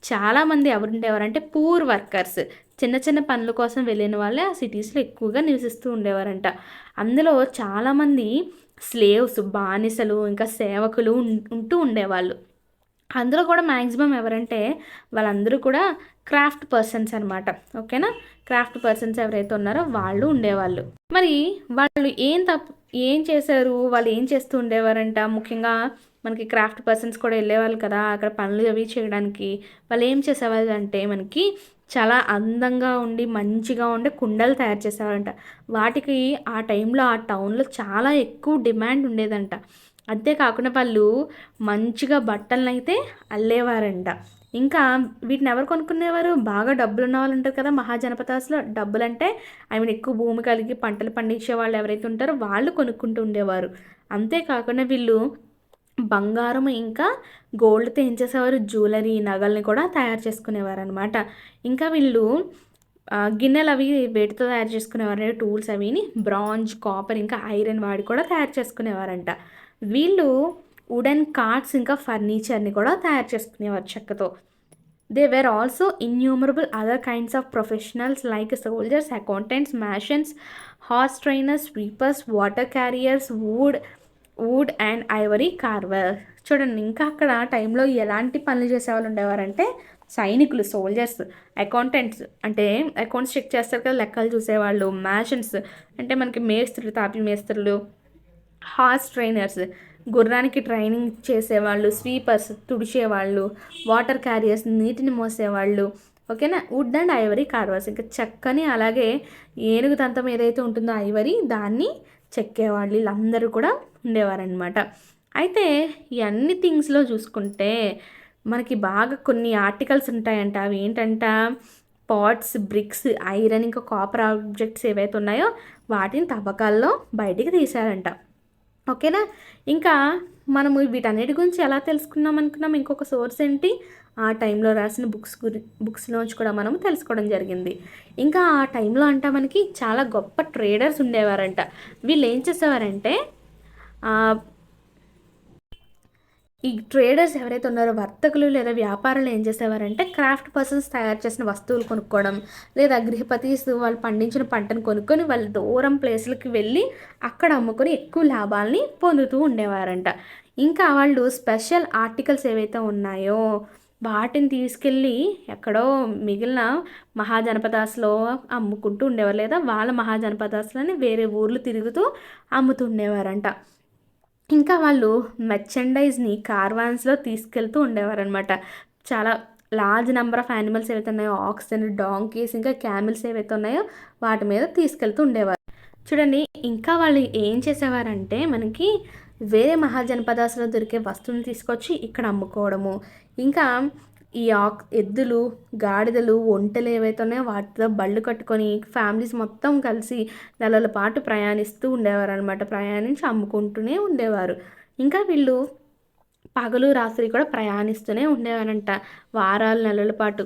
చాలామంది ఎవరు ఉండేవారంటే పూర్ వర్కర్స్, చిన్న చిన్న పనుల కోసం వెళ్ళిన వాళ్ళే ఆ సిటీస్లో ఎక్కువగా నివసిస్తూ ఉండేవారంట. అందులో చాలామంది స్లేవ్స్, బానిసలు, ఇంకా సేవకులు ఉంటూ ఉండేవాళ్ళు. అందులో కూడా మ్యాక్సిమం ఎవరంటే వాళ్ళందరూ కూడా క్రాఫ్ట్ పర్సన్స్ అనమాట. ఓకేనా. క్రాఫ్ట్ పర్సన్స్ ఎవరైతే ఉన్నారో వాళ్ళు ఉండేవాళ్ళు. మరి వాళ్ళు ఏం చేశారు, వాళ్ళు ఏం చేస్తూ ఉండేవారంట, ముఖ్యంగా మనకి క్రాఫ్ట్ పర్సన్స్ కూడా వెళ్ళేవాళ్ళు కదా అక్కడ పనులు అవి చేయడానికి. వాళ్ళు ఏం చేసేవాళ్ళు అంటే మనకి చాలా అందంగా ఉండి మంచిగా ఉండే కుండలు తయారు చేసేవారంట. వాటికి ఆ టైంలో ఆ టౌన్లో చాలా ఎక్కువ డిమాండ్ ఉండేదంట. అంతేకాకుండా వాళ్ళు మంచిగా బట్టలనైతే అల్లేవారంట. ఇంకా వీటిని ఎవరు కొనుక్కునేవారు, బాగా డబ్బులు ఉన్న వాళ్ళు ఉంటారు కదా మహాజనపదాస్లో. డబ్బులంటే ఎక్కువ భూమి కలిగి పంటలు పండించే వాళ్ళు ఎవరైతే ఉంటారో వాళ్ళు కొనుక్కుంటూ ఉండేవారు. అంతేకాకుండా వీళ్ళు బంగారం ఇంకా గోల్డ్తో ఏం చేసేవారు, జ్యువెలరీ, నగల్ని కూడా తయారు చేసుకునేవారు అనమాట. ఇంకా వీళ్ళు గిన్నెలు అవి వేటితో తయారు చేసుకునేవారు, టూల్స్ అవిని బ్రాంజ్, కాపర్, ఇంకా ఐరన్ వాడి కూడా తయారు చేసుకునేవారంట. వీళ్ళు వుడెన్ కార్ట్స్ ఇంకా ఫర్నిచర్ని కూడా తయారు చేసుకునేవారు చెక్కతో. They were also innumerable other kinds of professionals like soldiers, accountants, masons, horse trainers, sweepers, water carriers, wood and ivory carver. చూడండి, ఇంకా అక్కడ టైంలో ఎలాంటి పనులు చేసేవాళ్ళు ఉండేవారంటే సైనికులు, సోల్జర్స్, అకౌంటెంట్స్ అంటే అకౌంట్స్ చెక్ చేస్తారు కదా, లెక్కలు చూసేవాళ్ళు, మ్యాషన్స్ అంటే మనకి మేస్త్రులు, తాపి మేస్త్రులు, హార్స్ ట్రైనర్స్ గుర్రానికి ట్రైనింగ్ చేసేవాళ్ళు, స్వీపర్స్ తుడిచేవాళ్ళు, వాటర్ క్యారియర్స్ నీటిని మోసేవాళ్ళు. ఓకేనా. వుడ్ అండ్ ఐవరీ కార్వర్స్ ఇంకా చెక్కని, అలాగే ఏనుగు దంతం ఏదైతే ఉంటుందో ఐవరీ, దాన్ని చెక్కేవాళ్ళు, వీళ్ళందరూ కూడా ఉండేవారనమాట. అయితే ఈ అన్ని థింగ్స్లో చూసుకుంటే మనకి బాగా కొన్ని ఆర్టికల్స్ ఉంటాయంట. అవి ఏంటంట, పాట్స్, బ్రిక్స్, ఐరన్, ఇంకా కాపర్ ఆబ్జెక్ట్స్ ఏవైతే ఉన్నాయో వాటిని తవ్వకాల్లో బయటికి తీశారంట. ఓకేనా. ఇంకా మనము వీటన్నిటి గురించి ఎలా తెలుసుకున్నాం అనుకున్నాం, ఇంకొక సోర్స్ ఏంటి, ఆ టైంలో రాసిన బుక్స్లోంచి కూడా మనం తెలుసుకోవడం జరిగింది. ఇంకా ఆ టైంలో అంట మనకి చాలా గొప్ప ట్రేడర్స్ ఉండేవారంట. వీళ్ళు ఏం చేసేవారంటే ఈ ట్రేడర్స్ ఎవరైతే ఉన్నారో, వర్తకులు లేదా వ్యాపారులు ఏం చేసేవారంటే క్రాఫ్ట్ పర్సన్స్ తయారు చేసిన వస్తువులు కొనుక్కోవడం, లేదా గృహపతీస్ వాళ్ళు పండించిన పంటను కొనుక్కొని వాళ్ళు దూరం ప్లేస్లకి వెళ్ళి అక్కడ అమ్ముకొని ఎక్కువ లాభాలని పొందుతూ ఉండేవారంట. ఇంకా వాళ్ళు స్పెషల్ ఆర్టికల్స్ ఏవైతే ఉన్నాయో వాటిని తీసుకెళ్ళి ఎక్కడో మిగిలిన మహాజనపదాస్లో అమ్ముకుంటూ ఉండేవారు, లేదా వాళ్ళ మహాజనపదాస్లోని వేరే ఊర్లు తిరుగుతూ అమ్ముతూ ఉండేవారంట. ఇంకా వాళ్ళు మెర్చండైజ్ని కార్వాన్స్లో తీసుకెళ్తూ ఉండేవారనమాట. చాలా లార్జ్ నెంబర్ ఆఫ్ యానిమల్స్ ఏవైతే ఉన్నాయో, ఆక్సన్, డాంకీస్, ఇంకా క్యామిల్స్ ఏవైతే ఉన్నాయో వాటి మీద తీసుకెళ్తూ ఉండేవారు. చూడండి, ఇంకా వాళ్ళు ఏం చేసేవారంటే మనకి వేరే మహాజనపదాస్లో దొరికే వస్తువుని తీసుకొచ్చి ఇక్కడ అమ్ముకోవడము, ఇంకా ఈ ఎద్దులు, గాడిదలు, ఒంటెలు ఏవైతే ఉన్నాయో వాటితో బళ్ళు కట్టుకొని ఫ్యామిలీస్ మొత్తం కలిసి నెలల పాటు ప్రయాణిస్తూ ఉండేవారు అనమాట. ప్రయాణించి అమ్ముకుంటూనే ఉండేవారు. ఇంకా వీళ్ళు పగలు రాత్రి కూడా ప్రయాణిస్తూనే ఉండేవారంట. వారాలు, నెలల పాటు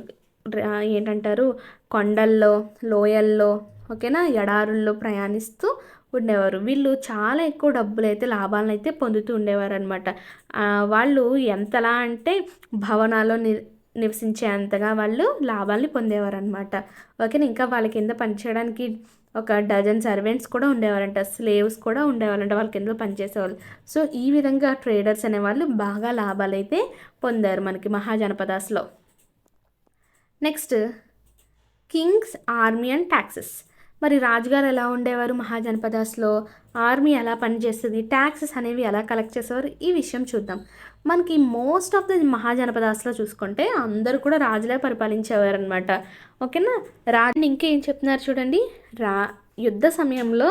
ఏంటంటారు, కొండల్లో, లోయల్లో, ఓకేనా, ఎడారుల్లో ప్రయాణిస్తూ ఉండేవారు. వీళ్ళు చాలా ఎక్కువ డబ్బులు అయితే, లాభాలను అయితే పొందుతూ ఉండేవారు అనమాట. వాళ్ళు ఎంతలా అంటే భవనాల్లో నివసించే అంతగా వాళ్ళు లాభాల్ని పొందేవారు అనమాట. ఓకేనా. ఇంకా వాళ్ళ కింద పనిచేయడానికి ఒక డజన్ సర్వెంట్స్ కూడా ఉండేవారంట, స్లేవ్స్ కూడా ఉండేవారంట వాళ్ళ కింద పనిచేసేవాళ్ళు. సో ఈ విధంగా ట్రేడర్స్ అనేవాళ్ళు బాగా లాభాలు అయితే పొందారు మనకి మహాజనపదాస్లో. Next kings, army and taxes. మరి రాజుగారు ఎలా ఉండేవారు మహాజనపదాస్లో, ఆర్మీ ఎలా పనిచేస్తుంది, ట్యాక్సెస్ అనేవి ఎలా కలెక్ట్ చేసేవారు, ఈ విషయం చూద్దాం. మనకి మోస్ట్ ఆఫ్ ద మహాజనపదాస్లో చూసుకుంటే అందరూ కూడా రాజులే పరిపాలించేవారు అనమాట. ఓకేనా. రాజుని ఇంకేం చెప్తున్నారు చూడండి. యుద్ధ సమయంలో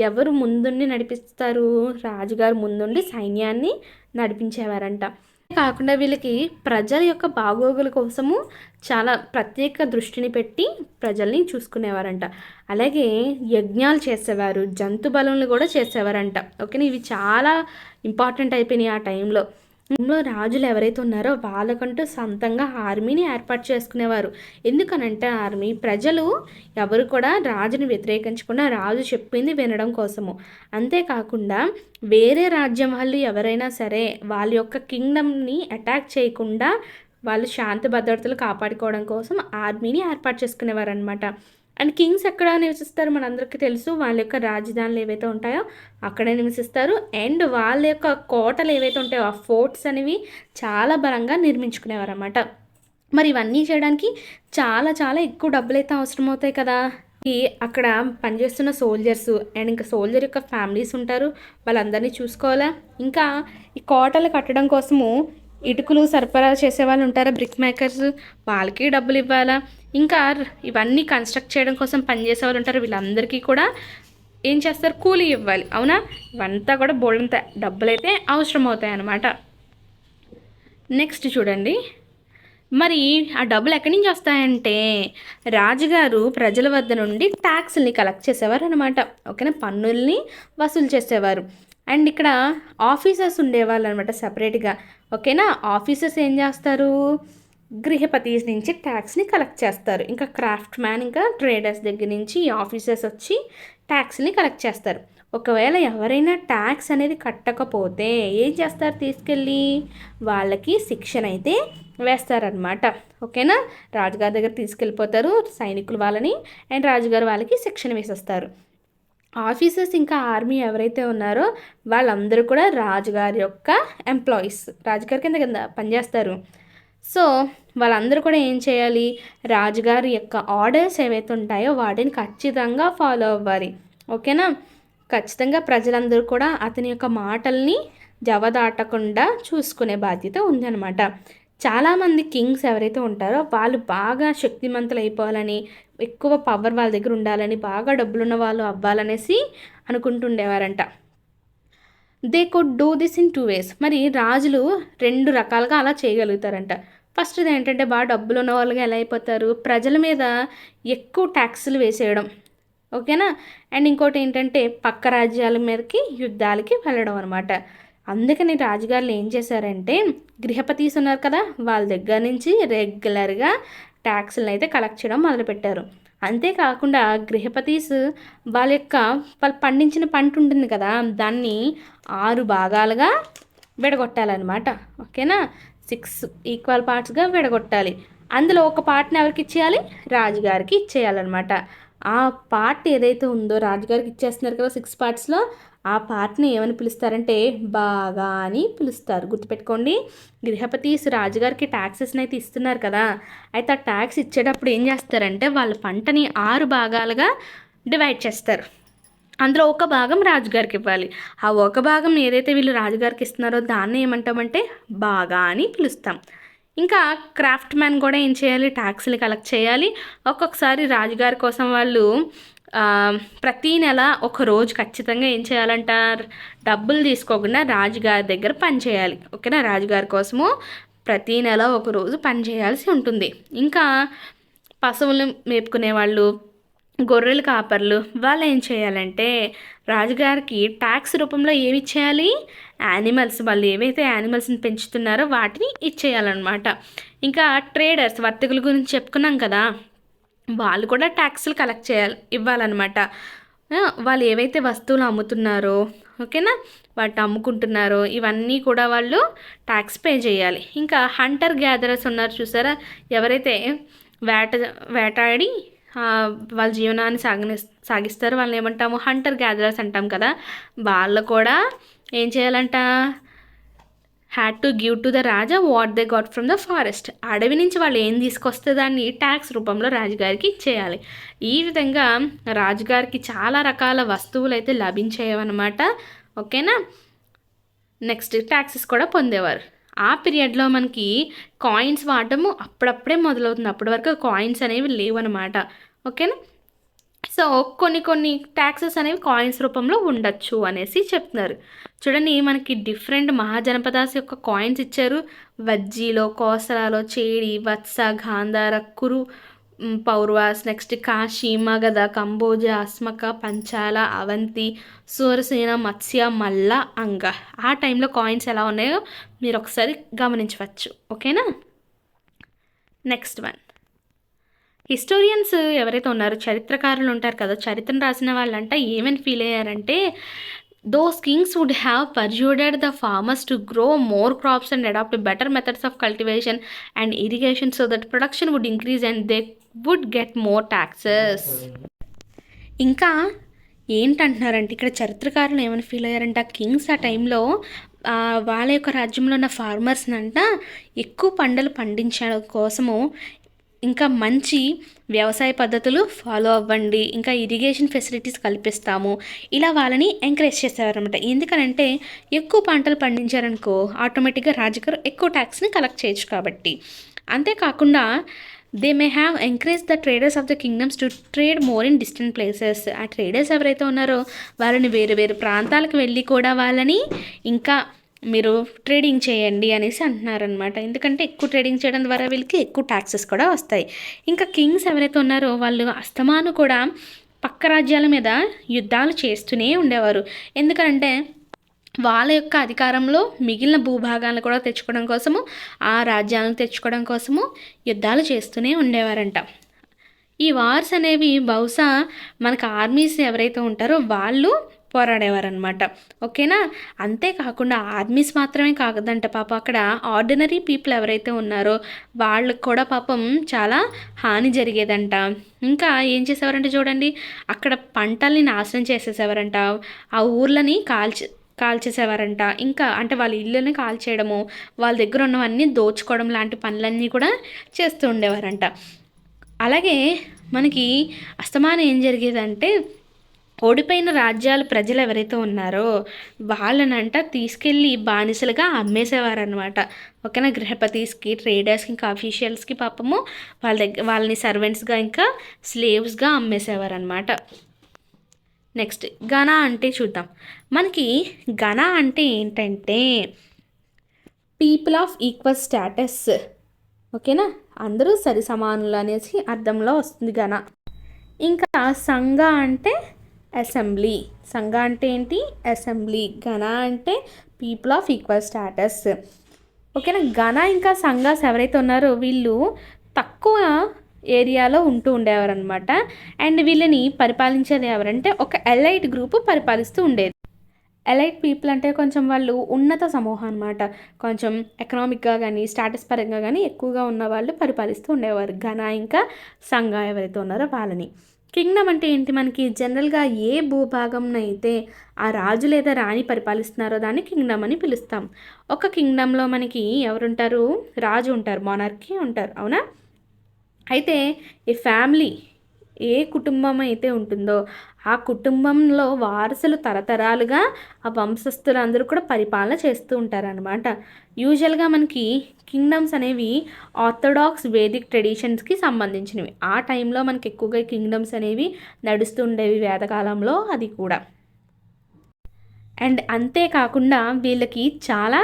ఎవరు ముందుండి నడిపిస్తారు? రాజుగారు ముందుండి సైన్యాన్ని నడిపించేవారంట. కాకుండా వీళ్ళకి ప్రజల యొక్క బాగోగుల కోసము చాలా ప్రత్యేక దృష్టిని పెట్టి ప్రజల్ని చూసుకునేవారంట. అలాగే యజ్ఞాలు చేసేవారు, జంతు బలులను కూడా చేసేవారంట. ఓకేనా. ఇవి చాలా ఇంపార్టెంట్ అయిపోయినాయి ఆ టైంలో. రాజులు ఎవరైతే ఉన్నారో వాళ్ళకంటూ సొంతంగా ఆర్మీని ఏర్పాటు చేసుకునేవారు. ఎందుకనంటే ఆర్మీ ప్రజలు ఎవరు కూడా రాజుని వ్యతిరేకించకుండా రాజు చెప్పింది వినడం కోసము. అంతేకాకుండా వేరే రాజ్యం వాళ్ళు ఎవరైనా సరే వాళ్ళ యొక్క కింగ్డమ్ని అటాక్ చేయకుండా వాళ్ళు శాంతి భద్రతలు కాపాడుకోవడం కోసం ఆర్మీని ఏర్పాటు చేసుకునేవారు అనమాట. అండ్ కింగ్స్ ఎక్కడ నివసిస్తారు మనందరికీ తెలుసు. వాళ్ళ యొక్క రాజధానులు ఏవైతే ఉంటాయో అక్కడే నివసిస్తారు. అండ్ వాళ్ళ యొక్క కోటలు ఏవైతే ఉంటాయో ఆ ఫోర్ట్స్ అనేవి చాలా బలంగా నిర్మించుకునేవారు అన్నమాట. మరి ఇవన్నీ చేయడానికి చాలా చాలా ఎక్కువ డబ్బులు అయితే అవసరం అవుతాయి కదా. అక్కడ పనిచేస్తున్న సోల్జర్స్ అండ్ ఇంకా సోల్జర్ యొక్క ఫ్యామిలీస్ ఉంటారు, వాళ్ళందరినీ చూసుకోవాలా. ఇంకా ఈ కోటలు కట్టడం కోసము ఇటుకలు సరఫరా చేసే వాళ్ళు ఉంటారా, బ్రిక్ మేకర్స్, వాళ్ళకి డబ్బులు ఇవ్వాలా. ఇంకా ఇవన్నీ కన్స్ట్రక్ట్ చేయడం కోసం పనిచేసే వాళ్ళు ఉంటారు, వీళ్ళందరికీ కూడా ఏం చేస్తారు, కూలీ ఇవ్వాలి. అవునా. ఇవంతా కూడా బోల్డంత డబ్బులు అయితే అవసరం అవుతాయి అన్నమాట. నెక్స్ట్ చూడండి. మరి ఆ డబ్బులు ఎక్కడి నుంచి వస్తాయంటే రాజుగారు ప్రజల వద్ద నుండి ట్యాక్స్ని కలెక్ట్ చేసేవారు అనమాట. ఓకేనా. పన్నుల్ని వసూలు చేసేవారు. అండ్ ఇక్కడ ఆఫీసర్స్ ఉండేవాళ్ళు అనమాట సపరేట్గా. ఓకేనా. ఆఫీసర్స్ ఏం చేస్తారు, గృహపతి నుంచి ట్యాక్స్ని కలెక్ట్ చేస్తారు. ఇంకా క్రాఫ్ట్ మ్యాన్, ఇంకా ట్రేడర్స్ దగ్గర నుంచి ఈ ఆఫీసర్స్ వచ్చి ట్యాక్స్ని కలెక్ట్ చేస్తారు. ఒకవేళ ఎవరైనా ట్యాక్స్ అనేది కట్టకపోతే ఏం చేస్తారు, తీసుకెళ్ళి వాళ్ళకి శిక్షణ అయితే వేస్తారనమాట. ఓకేనా. రాజుగారి దగ్గర తీసుకెళ్ళిపోతారు సైనికులు వాళ్ళని, అండ్ రాజుగారు వాళ్ళకి శిక్షణ వేసేస్తారు. ఆఫీసర్స్ ఇంకా ఆర్మీ ఎవరైతే ఉన్నారో వాళ్ళందరూ కూడా రాజుగారి యొక్క ఎంప్లాయీస్, రాజుగారి కింద పనిచేస్తారు. సో వాళ్ళందరూ కూడా ఏం చేయాలి, రాజుగారి యొక్క ఆర్డర్స్ ఏవైతే ఉంటాయో వాటిని ఖచ్చితంగా ఫాలో అవ్వాలి. ఓకేనా. ఖచ్చితంగా ప్రజలందరూ కూడా అతని యొక్క మాటల్ని జవదాటకుండా చూసుకునే బాధ్యత ఉందన్నమాట. చాలామంది కింగ్స్ ఎవరైతే ఉంటారో వాళ్ళు బాగా శక్తిమంతులు అయిపోవాలని, ఎక్కువ పవర్ వాళ్ళ దగ్గర ఉండాలని, బాగా డబ్బులున్న వాళ్ళు అవ్వాలనేసి అనుకుంటుండేవారంట. They could do this in 2 ways. మరి రాజులు 2 రకాలుగా అలా చేయగలుగుతారంట. ఫస్ట్ది ఏంటంటే బాగా డబ్బులు ఉన్న వాళ్ళగా ఎలా అయిపోతారు, ప్రజల మీద ఎక్కువ ట్యాక్సులు వేసేయడం. ఓకేనా. అండ్ ఇంకోటి ఏంటంటే పక్క రాజ్యాల మీదకి యుద్ధాలకి వెళ్ళడం అనమాట. అందుకని రాజుగారులు ఏం చేశారంటే గృహపతీస్ ఉన్నారు కదా, వాళ్ళ దగ్గర నుంచి రెగ్యులర్గా ట్యాక్సులను అయితే కలెక్ట్ చేయడం మొదలుపెట్టారు. అంతేకాకుండా గృహపతీస్ వాళ్ళు పండించిన పంట ఉంటుంది కదా, దాన్ని 6 భాగాలుగా విడగొట్టాలన్నమాట. ఓకేనా. 6 ఈక్వల్ పార్ట్స్గా విడగొట్టాలి. అందులో ఒక పార్ట్ని ఎవరికి ఇచ్చేయాలి, రాజుగారికి ఇచ్చేయాలన్నమాట. ఆ పార్ట్ ఏదైతే ఉందో రాజుగారికి ఇచ్చేస్తున్నారు కదా 6 పార్ట్స్లో, ఆ పార్ట్ని ఏమని పిలుస్తారంటే బాగా అని పిలుస్తారు. గుర్తుపెట్టుకోండి. గృహపతీస్ రాజుగారికి ట్యాక్సెస్ని అయితే ఇస్తున్నారు కదా, అయితే ఆ ట్యాక్స్ ఇచ్చేటప్పుడు ఏం చేస్తారంటే వాళ్ళ పంటని 6 భాగాలుగా డివైడ్ చేస్తారు. అందులో ఒక భాగం రాజుగారికి ఇవ్వాలి. ఆ ఒక భాగం ఏదైతే వీళ్ళు రాజుగారికి ఇస్తున్నారో దాన్ని ఏమంటామంటే బాగా అని పిలుస్తాం. ఇంకా క్రాఫ్ట్ మ్యాన్ కూడా ఏం చేయాలి, ట్యాక్స్లు కలెక్ట్ చేయాలి. ఒక్కొక్కసారి రాజుగారి కోసం వాళ్ళు ప్రతీ నెల ఒక రోజు ఖచ్చితంగా ఏం చేయాలంట, డబ్బులు తీసుకోకుండా రాజుగారి దగ్గర పని చేయాలి. ఓకేనా. రాజుగారి కోసము ప్రతీ నెల ఒక రోజు పని చేయాల్సి ఉంటుంది. ఇంకా పశువులు మేపుకునే వాళ్ళు, గొర్రెలు కాపర్లు, వాళ్ళు ఏం చేయాలంటే రాజుగారికి ట్యాక్స్ రూపంలో ఏమి ఇచ్చేయాలి, యానిమల్స్, వాళ్ళు ఏవైతే యానిమల్స్ని పెంచుతున్నారో వాటిని ఇచ్చేయాలన్నమాట. ఇంకా ట్రేడర్స్, వర్తకుల గురించి చెప్పుకున్నాం కదా, వాళ్ళు కూడా ట్యాక్స్లు కలెక్ట్ ఇవ్వాలన్నమాట. వాళ్ళు ఏవైతే వస్తువులు అమ్ముతున్నారో, ఓకేనా, వాటిని అమ్ముకుంటున్నారో ఇవన్నీ కూడా వాళ్ళు ట్యాక్స్ పే చేయాలి. ఇంకా హంటర్ గ్యాదరర్స్ ఉన్నారు చూసారా, ఎవరైతే వేటాడి వాళ్ళ జీవనాన్ని సాగిస్తారు, వాళ్ళని ఏమంటాము, హంటర్ గ్యాదరర్స్ అంటాం కదా. వాళ్ళు కూడా ఏం చేయాలంట, had to give to the Raja what they got from the forest. అడవి నుంచి వాళ్ళు ఏం తీసుకొస్తే దాన్ని ట్యాక్స్ రూపంలో రాజుగారికి ఇచ్చేయాలి. ఈ విధంగా రాజుగారికి చాలా రకాల వస్తువులు అయితే లభించేవన్నమాట. ఓకేనా. నెక్స్ట్ ట్యాక్సెస్ కూడా పొందేవారు. ఆ పీరియడ్లో మనకి కాయిన్స్ వాడటము అప్పుడప్పుడే మొదలవుతుంది. అప్పటి వరకు కాయిన్స్ అనేవి లేవన్నమాట. ఓకేనా. సో కొన్ని ట్యాక్సెస్ అనేవి కాయిన్స్ రూపంలో ఉండొచ్చు అనేసి చెప్తున్నారు. చూడండి, మనకి డిఫరెంట్ మహాజనపదాస్ యొక్క కాయిన్స్ ఇచ్చారు. వజ్జీలో, కోసలాలో, చేడి, వత్స, గాంధార, కురు, పౌర్వాస్, నెక్స్ట్ కాశీ, మగధ, కంబోజా, అస్మక, పంచాల, అవంతి, సూరసేన, మత్స్య, మల్ల, అంగ. ఆ టైంలో కాయిన్స్ ఎలా ఉన్నాయో మీరు ఒకసారి గమనించవచ్చు. ఓకేనా. నెక్స్ట్ వన్, హిస్టోరియన్స్ ఎవరైతే ఉన్నారో, చరిత్రకారులు ఉంటారు కదా, చరిత్రను రాసిన వాళ్ళంట ఏమని ఫీల్ అయ్యారంటే, those kings would have persuaded the farmers to grow more crops and adopt better methods of cultivation and irrigation so that production would increase and they would get more taxes. ఇంకా ఏంటంటున్నారంటే ఇక్కడ చరిత్రకారులు ఏమని feel అయ్యారంట, Kings ఆ టైంలో వాళ్ళ యొక్క రాజ్యంలో ఉన్న ఫార్మర్స్ని అంట ఎక్కువ పంటలు పండించడం కోసము ఇంకా మంచి వ్యవసాయ పద్ధతులు ఫాలో అవ్వండి, ఇంకా ఇరిగేషన్ ఫెసిలిటీస్ కల్పిస్తాము, ఇలా వాళ్ళని ఎంకరేజ్ చేసేవారనమాట. ఎందుకనంటే ఎక్కువ పంటలు పండించారనుకో ఆటోమేటిక్గా రాజుగారు ఎక్కువ ట్యాక్స్ని కలెక్ట్ చేయొచ్చు కాబట్టి. అంతేకాకుండా they may have encourage the traders of the kingdoms to trade more in distant places. ఆ ట్రేడర్స్ ఎవరైతే ఉన్నారో వాళ్ళని వేరు వేరు ప్రాంతాలకు వెళ్ళి కూడా వాళ్ళని ఇంకా మీరు ట్రేడింగ్ చేయండి అనేసి అంటున్నారనమాట. ఎందుకంటే ఎక్కువ ట్రేడింగ్ చేయడం ద్వారా వీళ్ళకి ఎక్కువ ట్యాక్సెస్ కూడా వస్తాయి. ఇంకా కింగ్స్ ఎవరైతే ఉన్నారో వాళ్ళు అస్తమాను కూడా పక్క రాజ్యాల మీద యుద్ధాలు చేస్తూనే ఉండేవారు. ఎందుకంటే వాళ్ళ యొక్క అధికారంలో మిగిలిన భూభాగాలను కూడా తెచ్చుకోవడం కోసము, ఆ రాజ్యాలను తెచ్చుకోవడం కోసము యుద్ధాలు చేస్తూనే ఉండేవారంట. ఈ వార్స్ అనేవి బహుశా మనకు ఆర్మీస్ ఎవరైతే ఉంటారో వాళ్ళు పోరాడేవారనమాట. ఓకేనా. అంతేకాకుండా ఆర్మీస్ మాత్రమే కాకదంట పాపం, అక్కడ ఆర్డినరీ పీపుల్ ఎవరైతే ఉన్నారో వాళ్ళకు కూడా పాపం చాలా హాని జరిగేదంట. ఇంకా ఏం చేసేవారంటే చూడండి, అక్కడ పంటల్ని నాశనం చేసేసేవారంట, ఆ ఊర్లని కాల్చేసేవారంట. ఇంకా అంటే వాళ్ళ ఇళ్ళని కాల్చేయడము, వాళ్ళ దగ్గర ఉన్నవన్నీ దోచుకోవడం లాంటి పనులన్నీ కూడా చేస్తూ ఉండేవారంట. అలాగే మనకి అస్తమానం ఏం జరిగేదంటే, ఓడిపోయిన రాజ్యాల ప్రజలు ఎవరైతే ఉన్నారో వాళ్ళనంట తీసుకెళ్ళి బానిసలుగా అమ్మేసేవారనమాట. ఓకేనా. గృహపతిస్కి, ట్రేడర్స్కి, ఇంకా అఫీషియల్స్కి పాపము వాళ్ళని సర్వెంట్స్గా ఇంకా స్లేవ్స్గా అమ్మేసేవారనమాట. నెక్స్ట్ ఘనా అంటే చూద్దాం. మనకి ఘనా అంటే ఏంటంటే పీపుల్ ఆఫ్ ఈక్వల్ స్టేటస్. ఓకేనా. అందరూ సరి సమానులు అనేసి అర్థంలో వస్తుంది ఘనా. ఇంకా సంఘ అంటే అసెంబ్లీ. సంఘ అంటే ఏంటి? అసెంబ్లీ. ఘనా అంటే పీపుల్ ఆఫ్ ఈక్వల్ స్టేటస్. ఓకేనా. ఘనా ఇంకా సంఘాస్ ఎవరైతే ఉన్నారో వీళ్ళు తక్కువ ఏరియాలో ఉంటూ ఉండేవారనమాట. అండ్ వీళ్ళని పరిపాలించేది ఎవరంటే ఒక ఎలైట్ గ్రూపు పరిపాలిస్తూ ఉండేది. ఎలైట్ పీపుల్ అంటే కొంచెం వాళ్ళు ఉన్నత సమూహం అనమాట. కొంచెం ఎకనామిక్గా కానీ స్టాటస్ పరంగా కానీ ఎక్కువగా ఉన్న వాళ్ళు పరిపాలిస్తూ ఉండేవారు. ఘనా ఇంకా సంఘ ఎవరైతే ఉన్నారో వాళ్ళని. కింగ్డమ్ అంటే ఏంటి? మనకి జనరల్గా ఏ భూభాగంనైతే ఆ రాజు లేదా రాణి పరిపాలిస్తున్నారో దాన్ని కింగ్డమ్ అని పిలుస్తాం. ఒక కింగ్డమ్లో మనకి ఎవరుంటారు? రాజు ఉంటారు, మొనార్కీ ఉంటారు, అవునా. అయితే ఈ ఫ్యామిలీ ఏ కుటుంబం అయితే ఉంటుందో ఆ కుటుంబంలో వారసులు తరతరాలుగా ఆ వంశస్థులందరూ కూడా పరిపాలన చేస్తూ ఉంటారనమాట. యూజువల్గా మనకి కింగ్డమ్స్ అనేవి ఆర్థోడాక్స్ వేదిక్ ట్రెడిషన్స్కి సంబంధించినవి. ఆ టైంలో మనకి ఎక్కువగా కింగ్డమ్స్ అనేవి నడుస్తూ ఉండేవి వేదకాలంలో, అది కూడా. అండ్ అంతేకాకుండా వీళ్ళకి చాలా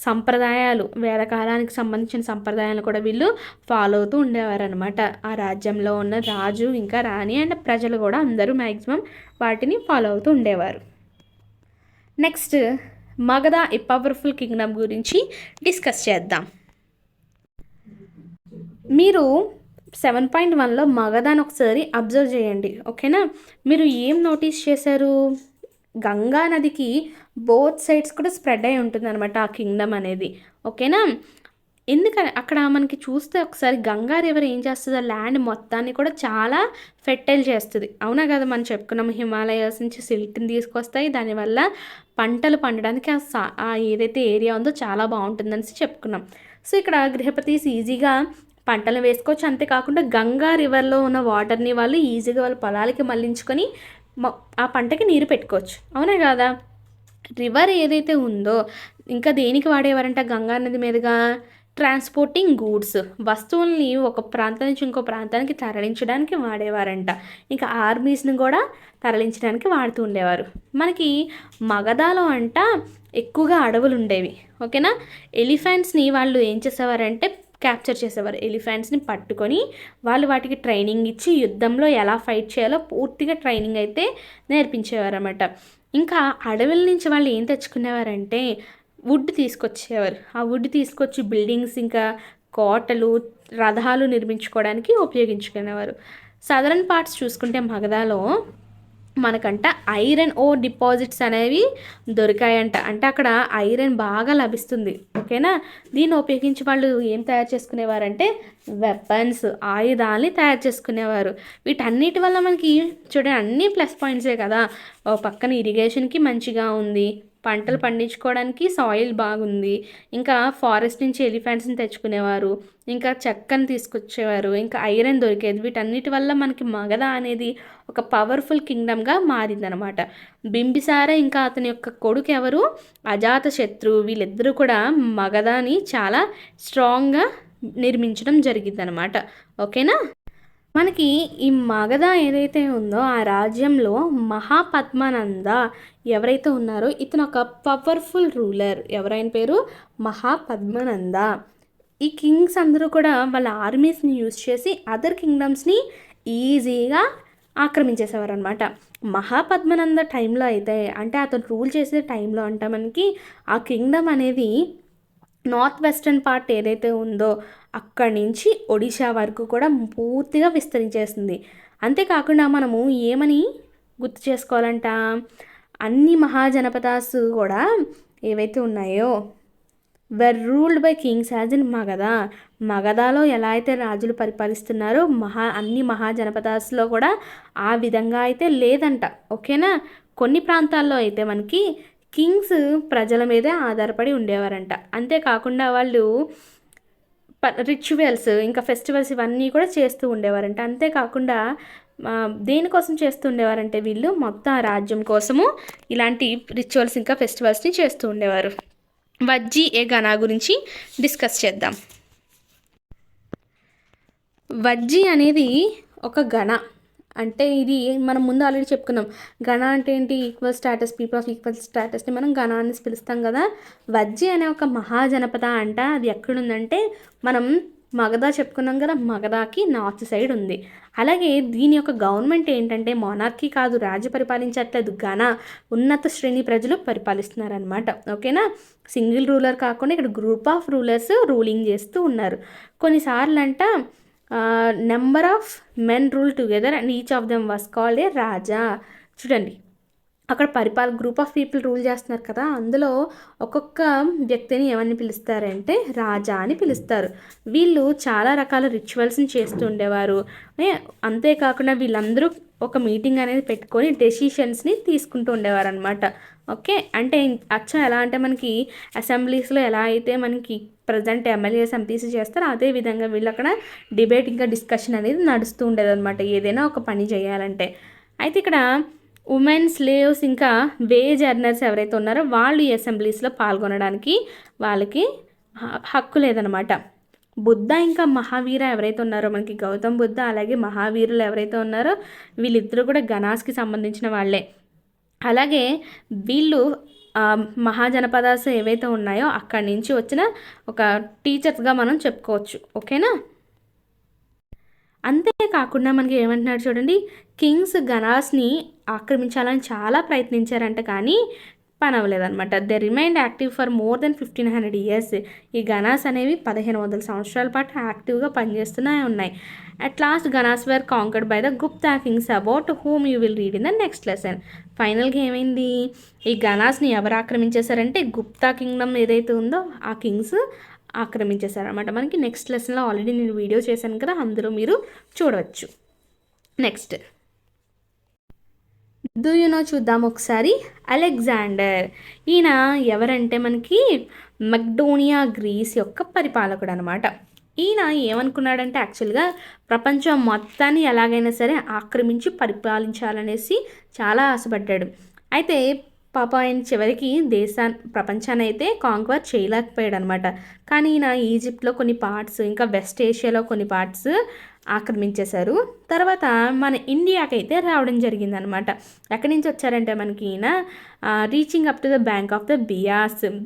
సంప్రదాయాలు, వేదకాలానికి సంబంధించిన సంప్రదాయాలు కూడా వీళ్ళు ఫాలో అవుతూ ఉండేవారు అనమాట. ఆ రాజ్యంలో ఉన్న రాజు ఇంకా రాణి అండ్ ప్రజలు కూడా అందరూ మ్యాక్సిమం వాటిని ఫాలో అవుతూ ఉండేవారు. Next Magadha, a powerful Kingdom గురించి డిస్కస్ చేద్దాం. మీరు 7.1లో మగధని ఒకసారి అబ్జర్వ్ చేయండి. ఓకేనా. మీరు ఏం నోటీస్ చేశారు? గంగా నదికి బోత్ సైడ్స్ కూడా స్ప్రెడ్ అయి ఉంటుంది అనమాట ఆ కింగ్డమ్ అనేది. ఓకేనా. ఎందుకని అక్కడ మనకి చూస్తే ఒకసారి గంగా రివర్ ఏం చేస్తది, ఆ ల్యాండ్ మొత్తాన్ని కూడా చాలా ఫెర్టైల్ చేస్తది. అవునా కదా! మనం చెప్పుకున్నాం హిమాలయాస్ నుంచి సిల్ట్‌ని తీసుకొస్తాయి. దానివల్ల పంటలు పండడానికి ఆ ఏదైతే ఏరియా ఉందో చాలా బావుంటుందనేసి చెప్పుకున్నాం. సో, ఇక్కడ గృహపతీస్ ఈజీగా పంటలు వేసుకోవచ్చు. అంతే కాకుండా గంగా రివర్‌లో ఉన్న వాటర్‌ని వాళ్ళు ఈజీగా వాళ్ళ పొలాలకి మళ్లించుకొని మ ఆ పంటకి నీరు పెట్టుకోవచ్చు. అవునా కాదా? రివర్ ఏదైతే ఉందో ఇంకా దేనికి వాడేవారంట గంగా నది మీదుగా? ట్రాన్స్‌పోర్టింగ్ గూడ్స్ వస్తువుల్ని ఒక ప్రాంతం నుంచి ఇంకో ప్రాంతానికి తరలించడానికి వాడేవారంట. ఇంకా ఆర్మీస్‌ని గూడా తరలించడానికి వాడుతూ ఉండేవారు. మనకి మగధలో అంట ఎక్కువగా అడవులుండేవి. ఓకేనా? ఎలిఫెంట్స్‌ని వాళ్ళు ఏం చేసేవారంటే క్యాప్చర్ చేసేవారు. ఎలిఫెంట్స్‌ని పట్టుకొని వాళ్ళు వాటికి ట్రైనింగ్ ఇచ్చి యుద్ధంలో ఎలా ఫైట్ చేయాలో పూర్తిగా ట్రైనింగ్ అయితే నేర్పించేవారన్నమాట. ఇంకా అడవుల నుంచి వాళ్ళు ఏం తెచ్చుకునేవారంటే వుడ్ తీసుకొచ్చేవారు. ఆ వుడ్ తీసుకొచ్చి బిల్డింగ్స్ ఇంకా కోటలు, రథాలు నిర్మించుకోవడానికి ఉపయోగించుకునేవారు. సదరన్ పార్ట్స్ చూసుకుంటే మగధలో మనకంట ఐరన్ ఓర్ డిపాజిట్స్ అనేవి దొరికాయంట. అంటే అక్కడ ఐరన్ బాగా లభిస్తుంది. ఓకేనా? దీన్ని ఉపయోగించి వాళ్ళు ఏం తయారు చేసుకునేవారంటే వెపన్స్, ఆయుధాలని తయారు చేసుకునేవారు. వీటన్నిటి వల్ల మనకి చూడండి అన్నీ ప్లస్ పాయింట్సే కదా! ఓ పక్కన ఇరిగేషన్‌కి మంచిగా ఉంది. పంటలు పండించుకోవడానికి సాయిల్ బాగుంది. ఇంకా ఫారెస్ట్ నుంచి ఎలిఫెంట్స్‌ని తెచ్చుకునేవారు. ఇంకా చెక్కని తీసుకొచ్చేవారు. ఇంకా ఐరన్ దొరికేది. వీటన్నిటి వల్ల మనకి మగధ అనేది ఒక పవర్ఫుల్ కింగ్డమ్‌గా మారిందనమాట. బింబిసార ఇంకా అతని యొక్క కొడుకు ఎవరు? అజాతశత్రు. వీళ్ళిద్దరూ కూడా మగధని చాలా స్ట్రాంగ్‌గా నిర్మించడం జరిగిందనమాట. ఓకేనా? మనకి ఈ మగధ ఏదైతే ఉందో ఆ రాజ్యంలో మహాపద్మనంద ఎవరైతే ఉన్నారో ఇతను ఒక పవర్ఫుల్ రూలర్. ఎవరైన పేరు మహాపద్మనంద. ఈ కింగ్స్ అందరూ కూడా వాళ్ళ ఆర్మీస్ని యూజ్ చేసి అదర్ కింగ్డమ్స్ని ఈజీగా ఆక్రమించేసేవారు అనమాట. మహాపద్మనంద టైంలో అయితే అంటే అతను రూల్ చేసే టైంలో అంట మనకి ఆ కింగ్డమ్ అనేది నార్త్ వెస్టర్న్ పార్ట్ ఏదైతే ఉందో అక్కడి నుంచి ఒడిషా వరకు కూడా పూర్తిగా విస్తరించేస్తుంది. అంతేకాకుండా మనము ఏమని గుర్తు చేసుకోవాలంట, అన్ని మహాజనపదాస్ కూడా ఏవైతే ఉన్నాయో ruled by kings as in Magadha. మగధలో ఎలా అయితే రాజులు పరిపాలిస్తున్నారో అన్ని మహాజనపదాస్లో కూడా ఆ విధంగా అయితే లేదంట. ఓకేనా? కొన్ని ప్రాంతాల్లో అయితే మనకి కింగ్స్ ప్రజల మీదే ఆధారపడి ఉండేవారంట. అంతేకాకుండా వాళ్ళు రిచువల్స్ ఇంకా ఫెస్టివల్స్ ఇవన్నీ కూడా చేస్తూ ఉండేవారంట. అంతేకాకుండా దేనికోసం చేస్తూ ఉండేవారంటే వీళ్ళు మొత్తం ఆ రాజ్యం కోసము ఇలాంటి రిచువల్స్ ఇంకా ఫెస్టివల్స్ని చేస్తూ ఉండేవారు. వజ్జీ ఏ గణా గురించి డిస్కస్ చేద్దాం. వజ్జీ అనేది ఒక గణ. అంటే ఇది మనం ముందు ఆల్రెడీ చెప్పుకున్నాం. గణ అంటే ఏంటి? Equal status, people of equal స్టేటస్ని మనం గణ అని పిలుస్తాం కదా. వజ్జీ అనే ఒక మహాజనపద అంట. అది ఎక్కడుందంటే మనం మగధ చెప్పుకున్నాం కదా, మగధకి నార్త్ సైడ్ ఉంది. అలాగే దీని యొక్క గవర్నమెంట్ ఏంటంటే మొనార్కీ కాదు, రాజ్య పరిపాలించట్లేదు, గణ ఉన్నత శ్రేణి ప్రజలు పరిపాలిస్తున్నారనమాట. ఓకేనా? సింగిల్ రూలర్ కాకుండా ఇక్కడ గ్రూప్ ఆఫ్ రూలర్స్ రూలింగ్ చేస్తూ ఉన్నారు. కొన్నిసార్లు అంట number of men rule together and each of them was called a raja. చూడండి అక్కడ గ్రూప్ ఆఫ్ పీపుల్ రూల్ చేస్తున్నారు కదా, అందులో ఒక్కొక్క వ్యక్తిని ఏమని పిలుస్తారంటే రాజా అని పిలుస్తారు. వీళ్ళు చాలా రకాల రిచువల్స్ని చేస్తూ ఉండేవారు. అంతేకాకుండా వీళ్ళందరూ ఒక మీటింగ్ అనేది పెట్టుకొని డెసిషన్స్ని తీసుకుంటూ ఉండేవారు అనమాట. ఓకే, అంటే అచ్చం ఎలా అంటే మనకి అసెంబ్లీస్లో ఎలా అయితే మనకి ప్రజెంట్ ఎమ్మెల్యేస్ ఎంపీసీ చేస్తారో అదే విధంగా వీళ్ళు అక్కడ డిబేట్ ఇంకా డిస్కషన్ అనేది నడుస్తూ ఉండేదన్నమాట ఏదైనా ఒక పని చేయాలంటే. అయితే ఇక్కడ ఉమెన్ స్లేవ్స్ ఇంకా వేజ్ ఎర్నర్స్ ఎవరైతే ఉన్నారో వాళ్ళు ఈ అసెంబ్లీస్లో పాల్గొనడానికి వాళ్ళకి హక్కు లేదనమాట. బుద్ధ ఇంకా మహావీర ఎవరైతే ఉన్నారో మనకి గౌతమ్ బుద్ధ అలాగే మహావీరులు ఎవరైతే ఉన్నారో వీళ్ళిద్దరూ కూడా గణాస్కి సంబంధించిన వాళ్ళే. అలాగే వీళ్ళు మహాజనపదాస్ ఏవైతే ఉన్నాయో అక్కడి నుంచి వచ్చిన ఒక టీచర్స్గా మనం చెప్పుకోవచ్చు. ఓకేనా? అంతేకాకుండా మనకి ఏమంటున్నాడు చూడండి, కింగ్స్ గణాస్ని ఆక్రమించాలని చాలా ప్రయత్నించారంట కానీ పని అవ్వలేదన్నమాట. They remained active for more than 1500 years. ఈ గణాస్ అనేవి 1500 సంవత్సరాల పాటు యాక్టివ్గా పనిచేస్తూనే ఉన్నాయి. At last ganas were conquered by the Gupta kings about whom you will read in the next lesson. ఫైనల్గా ఏమైంది? ఈ గణాస్ని ఎవరు ఆక్రమించేశారంటే గుప్తా కింగ్డమ్ ఏదైతే ఉందో ఆ కింగ్స్ ఆక్రమించేశారనమాట. మనకి నెక్స్ట్ లెసన్లో ఆల్రెడీ నేను వీడియో చేశాను కదా, అందులో మీరు చూడవచ్చు. నెక్స్ట్ డూ యు నో చూద్దాం ఒకసారి. అలెగ్జాండర్, ఈయన ఎవరంటే మనకి మక్డోనియా గ్రీస్ యొక్క పరిపాలకుడు అనమాట. ఈయన ఏమనుకున్నాడంటే యాక్చువల్గా ప్రపంచం మొత్తాన్ని ఎలాగైనా సరే ఆక్రమించి పరిపాలించాలనేసి చాలా ఆశపడ్డాడు. అయితే పాప ఆయన చివరికి ప్రపంచాన్ని అయితే కాంక్వర్ చేయలేకపోయాడు అనమాట. కానీ ఈయన ఈజిప్ట్లో కొన్ని పార్ట్స్, ఇంకా వెస్ట్ ఏషియాలో కొన్ని పార్ట్స్ ఆక్రమించేశారు. తర్వాత మన ఇండియాకి అయితే రావడం జరిగిందనమాట. ఎక్కడి నుంచి వచ్చారంటే మనకి ఈయన reaching up to the bank of the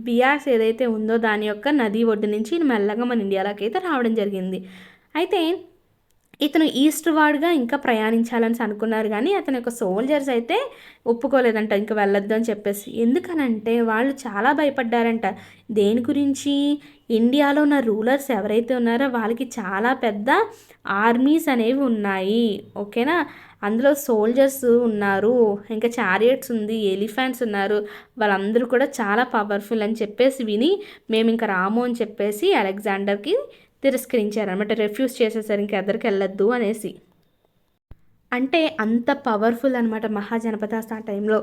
Beas ఏదైతే ఉందో దాని యొక్క నది ఒడ్డు నుంచి ఈయన మెల్లగా మన ఇండియాలోకి అయితే రావడం జరిగింది. అయితే ఇతను ఈస్ట్ వార్డ్గా ఇంకా ప్రయాణించాలని అనుకున్నారు, కానీ అతని యొక్క సోల్జర్స్ అయితే ఒప్పుకోలేదంట ఇంకా వెళ్ళొద్దు అని చెప్పేసి. ఎందుకనంటే వాళ్ళు చాలా భయపడ్డారంట. దేని గురించి? ఇండియాలో ఉన్న రూలర్స్ ఎవరైతే ఉన్నారో వాళ్ళకి చాలా పెద్ద ఆర్మీస్ అనేవి ఉన్నాయి, ఓకేనా. అందులో సోల్జర్స్ ఉన్నారు, ఇంకా చారియట్స్ ఉంది, ఎలిఫెంట్స్ ఉన్నారు, వాళ్ళందరూ కూడా చాలా పవర్ఫుల్ అని చెప్పేసి విని మేము ఇంకా రాము అని చెప్పేసి అలెగ్జాండర్కి తిరస్కరించారనమాట. రిఫ్యూజ్ చేసేసారు, ఇంకా ఎద్దరికి వెళ్ళొద్దు అనేసి. అంటే అంత పవర్ఫుల్ అనమాట మహాజనపదాస్ ఆ టైంలో.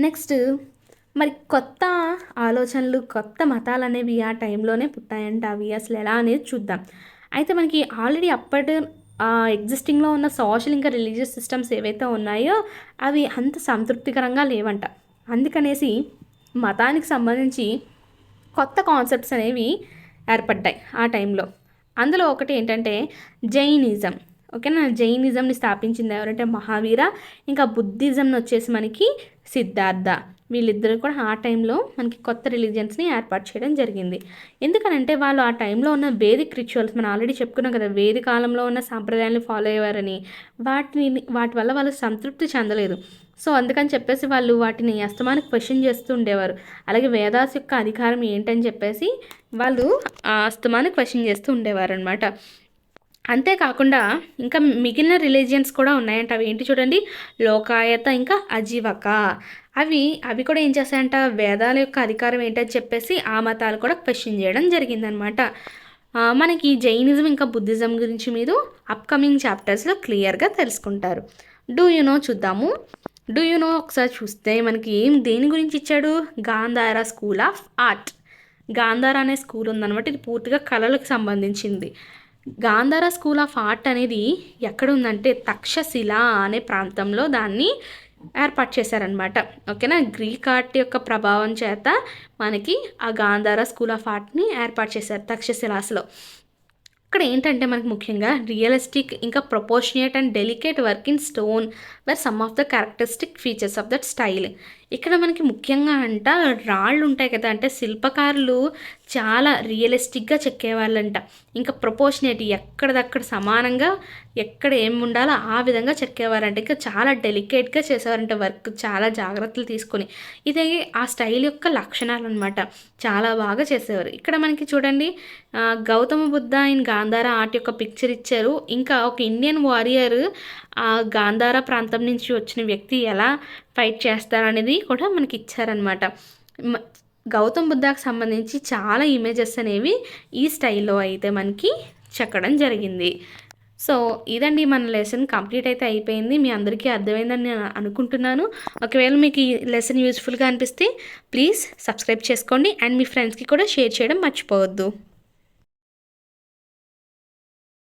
నెక్స్ట్ మరి కొత్త ఆలోచనలు, కొత్త మతాలు అనేవి ఆ టైంలోనే పుట్టాయంట. అవి అసలు ఎలా అనేది చూద్దాం. అయితే మనకి ఆల్రెడీ ఎగ్జిస్టింగ్లో ఉన్న సోషల్ ఇంకా రిలీజియస్ సిస్టమ్స్ ఏవైతే ఉన్నాయో అవి అంత సంతృప్తికరంగా లేవంట. అందుకనేసి మతానికి సంబంధించి కొత్త కాన్సెప్ట్స్ అనేవి ఏర్పడ్డాయి ఆ టైంలో. అందులో ఒకటి ఏంటంటే జైనిజం, ఓకేనా. జైనిజంని స్థాపించింది ఎవరంటే మహావీర. ఇంకా బుద్ధిజంని వచ్చేసి మనకి సిద్ధార్థ. వీళ్ళిద్దరు కూడా ఆ టైంలో మనకి కొత్త రిలీజియన్స్ని ఏర్పాటు చేయడం జరిగింది. ఎందుకనంటే వాళ్ళు ఆ టైంలో ఉన్న వేదిక్ రిచువల్స్ మనం ఆల్రెడీ చెప్పుకున్నాం కదా, వేది కాలంలో ఉన్న సాంప్రదాయాన్ని ఫాలో అయ్యేవారని. వాటి వల్ల వాళ్ళు సంతృప్తి చెందలేదు. సో అందుకని చెప్పేసి వాళ్ళు వాటిని అస్తమానికి క్వశ్చన్ చేస్తూ ఉండేవారు. అలాగే వేదాస్ యొక్క అధికారం ఏంటని చెప్పేసి వాళ్ళు అస్తమానికి క్వశ్చన్ చేస్తూ ఉండేవారు అనమాట. అంతేకాకుండా ఇంకా మిగిలిన రిలీజియన్స్ కూడా ఉన్నాయంట. అవి ఏంటి చూడండి, లోకాయత ఇంకా అజీవక. అవి కూడా ఏం చేస్తాయంట, వేదాల యొక్క అధికారం ఏంటని చెప్పేసి ఆ మతాలు కూడా క్వశ్చన్ చేయడం జరిగిందనమాట. మనకి జైనిజం ఇంకా బుద్ధిజం గురించి మీరు అప్కమింగ్ చాప్టర్స్లో క్లియర్గా తెలుసుకుంటారు. డూ యు నో చూద్దాము. డూ యు నో ఒకసారి చూస్తే మనకి దేని గురించి ఇచ్చాడు, Gandhara school of art. Gandhara అనే స్కూల్ ఉందన్నమాట. ఇది పూర్తిగా కళలకు సంబంధించింది. గాంధార స్కూల్ ఆఫ్ ఆర్ట్ అనేది ఎక్కడ ఉందంటే తక్షశిల అనే ప్రాంతంలో దాన్ని ఏర్పాటు చేశారనమాట, ఓకేనా. గ్రీక్ ఆర్ట్ యొక్క ప్రభావం చేత మనకి ఆ గాంధార స్కూల్ ఆఫ్ ఆర్ట్ని ఏర్పాటు చేశారు తక్షశిలాస్లో. ఇక్కడ ఏంటంటే మనకు ముఖ్యంగా రియలిస్టిక్ ఇంకా proportionate and delicate work in stone were some of the characteristic features of that style. ఇక్కడ మనకి ముఖ్యంగా రాళ్ళు ఉంటాయి కదా, అంటే శిల్పకారులు చాలా రియలిస్టిక్గా చెక్కేవాళ్ళంట. ఇంకా ప్రొపోర్షనేట్ ఎక్కడదక్కడ సమానంగా ఎక్కడ ఏం ఉండాలో ఆ విధంగా చెక్కేవారంట. ఇంకా చాలా డెలికేట్గా చేసేవారంట వర్క్, చాలా జాగ్రత్తలు తీసుకొని. ఇదే ఆ స్టైల్ యొక్క లక్షణాలు అనమాట. చాలా బాగా చేసేవారు. ఇక్కడ మనకి చూడండి గౌతమ బుద్ధ ఇన్ గాంధార ఆర్ట్ యొక్క పిక్చర్ ఇచ్చారు. ఇంకా ఒక ఇండియన్ వారియర్ ఆ గాంధార ప్రాంతం నుంచి వచ్చిన వ్యక్తి ఎలా ఫైట్ చేస్తారనేది కూడా మనకి ఇచ్చారనమాట. గౌతమ్ బుద్ధకు సంబంధించి చాలా ఇమేజెస్ అనేవి ఈ స్టైల్లో అయితే మనకి చెక్కడం జరిగింది. సో ఇదండి మన లెసన్ కంప్లీట్ అయితే అయిపోయింది. మీ అందరికీ అర్థమైందని నేను అనుకుంటున్నాను. ఒకవేళ మీకు ఈ లెసన్ యూస్ఫుల్గా అనిపిస్తే ప్లీజ్ సబ్స్క్రైబ్ చేసుకోండి అండ్ మీ ఫ్రెండ్స్కి కూడా షేర్ చేయడం మర్చిపోవద్దు.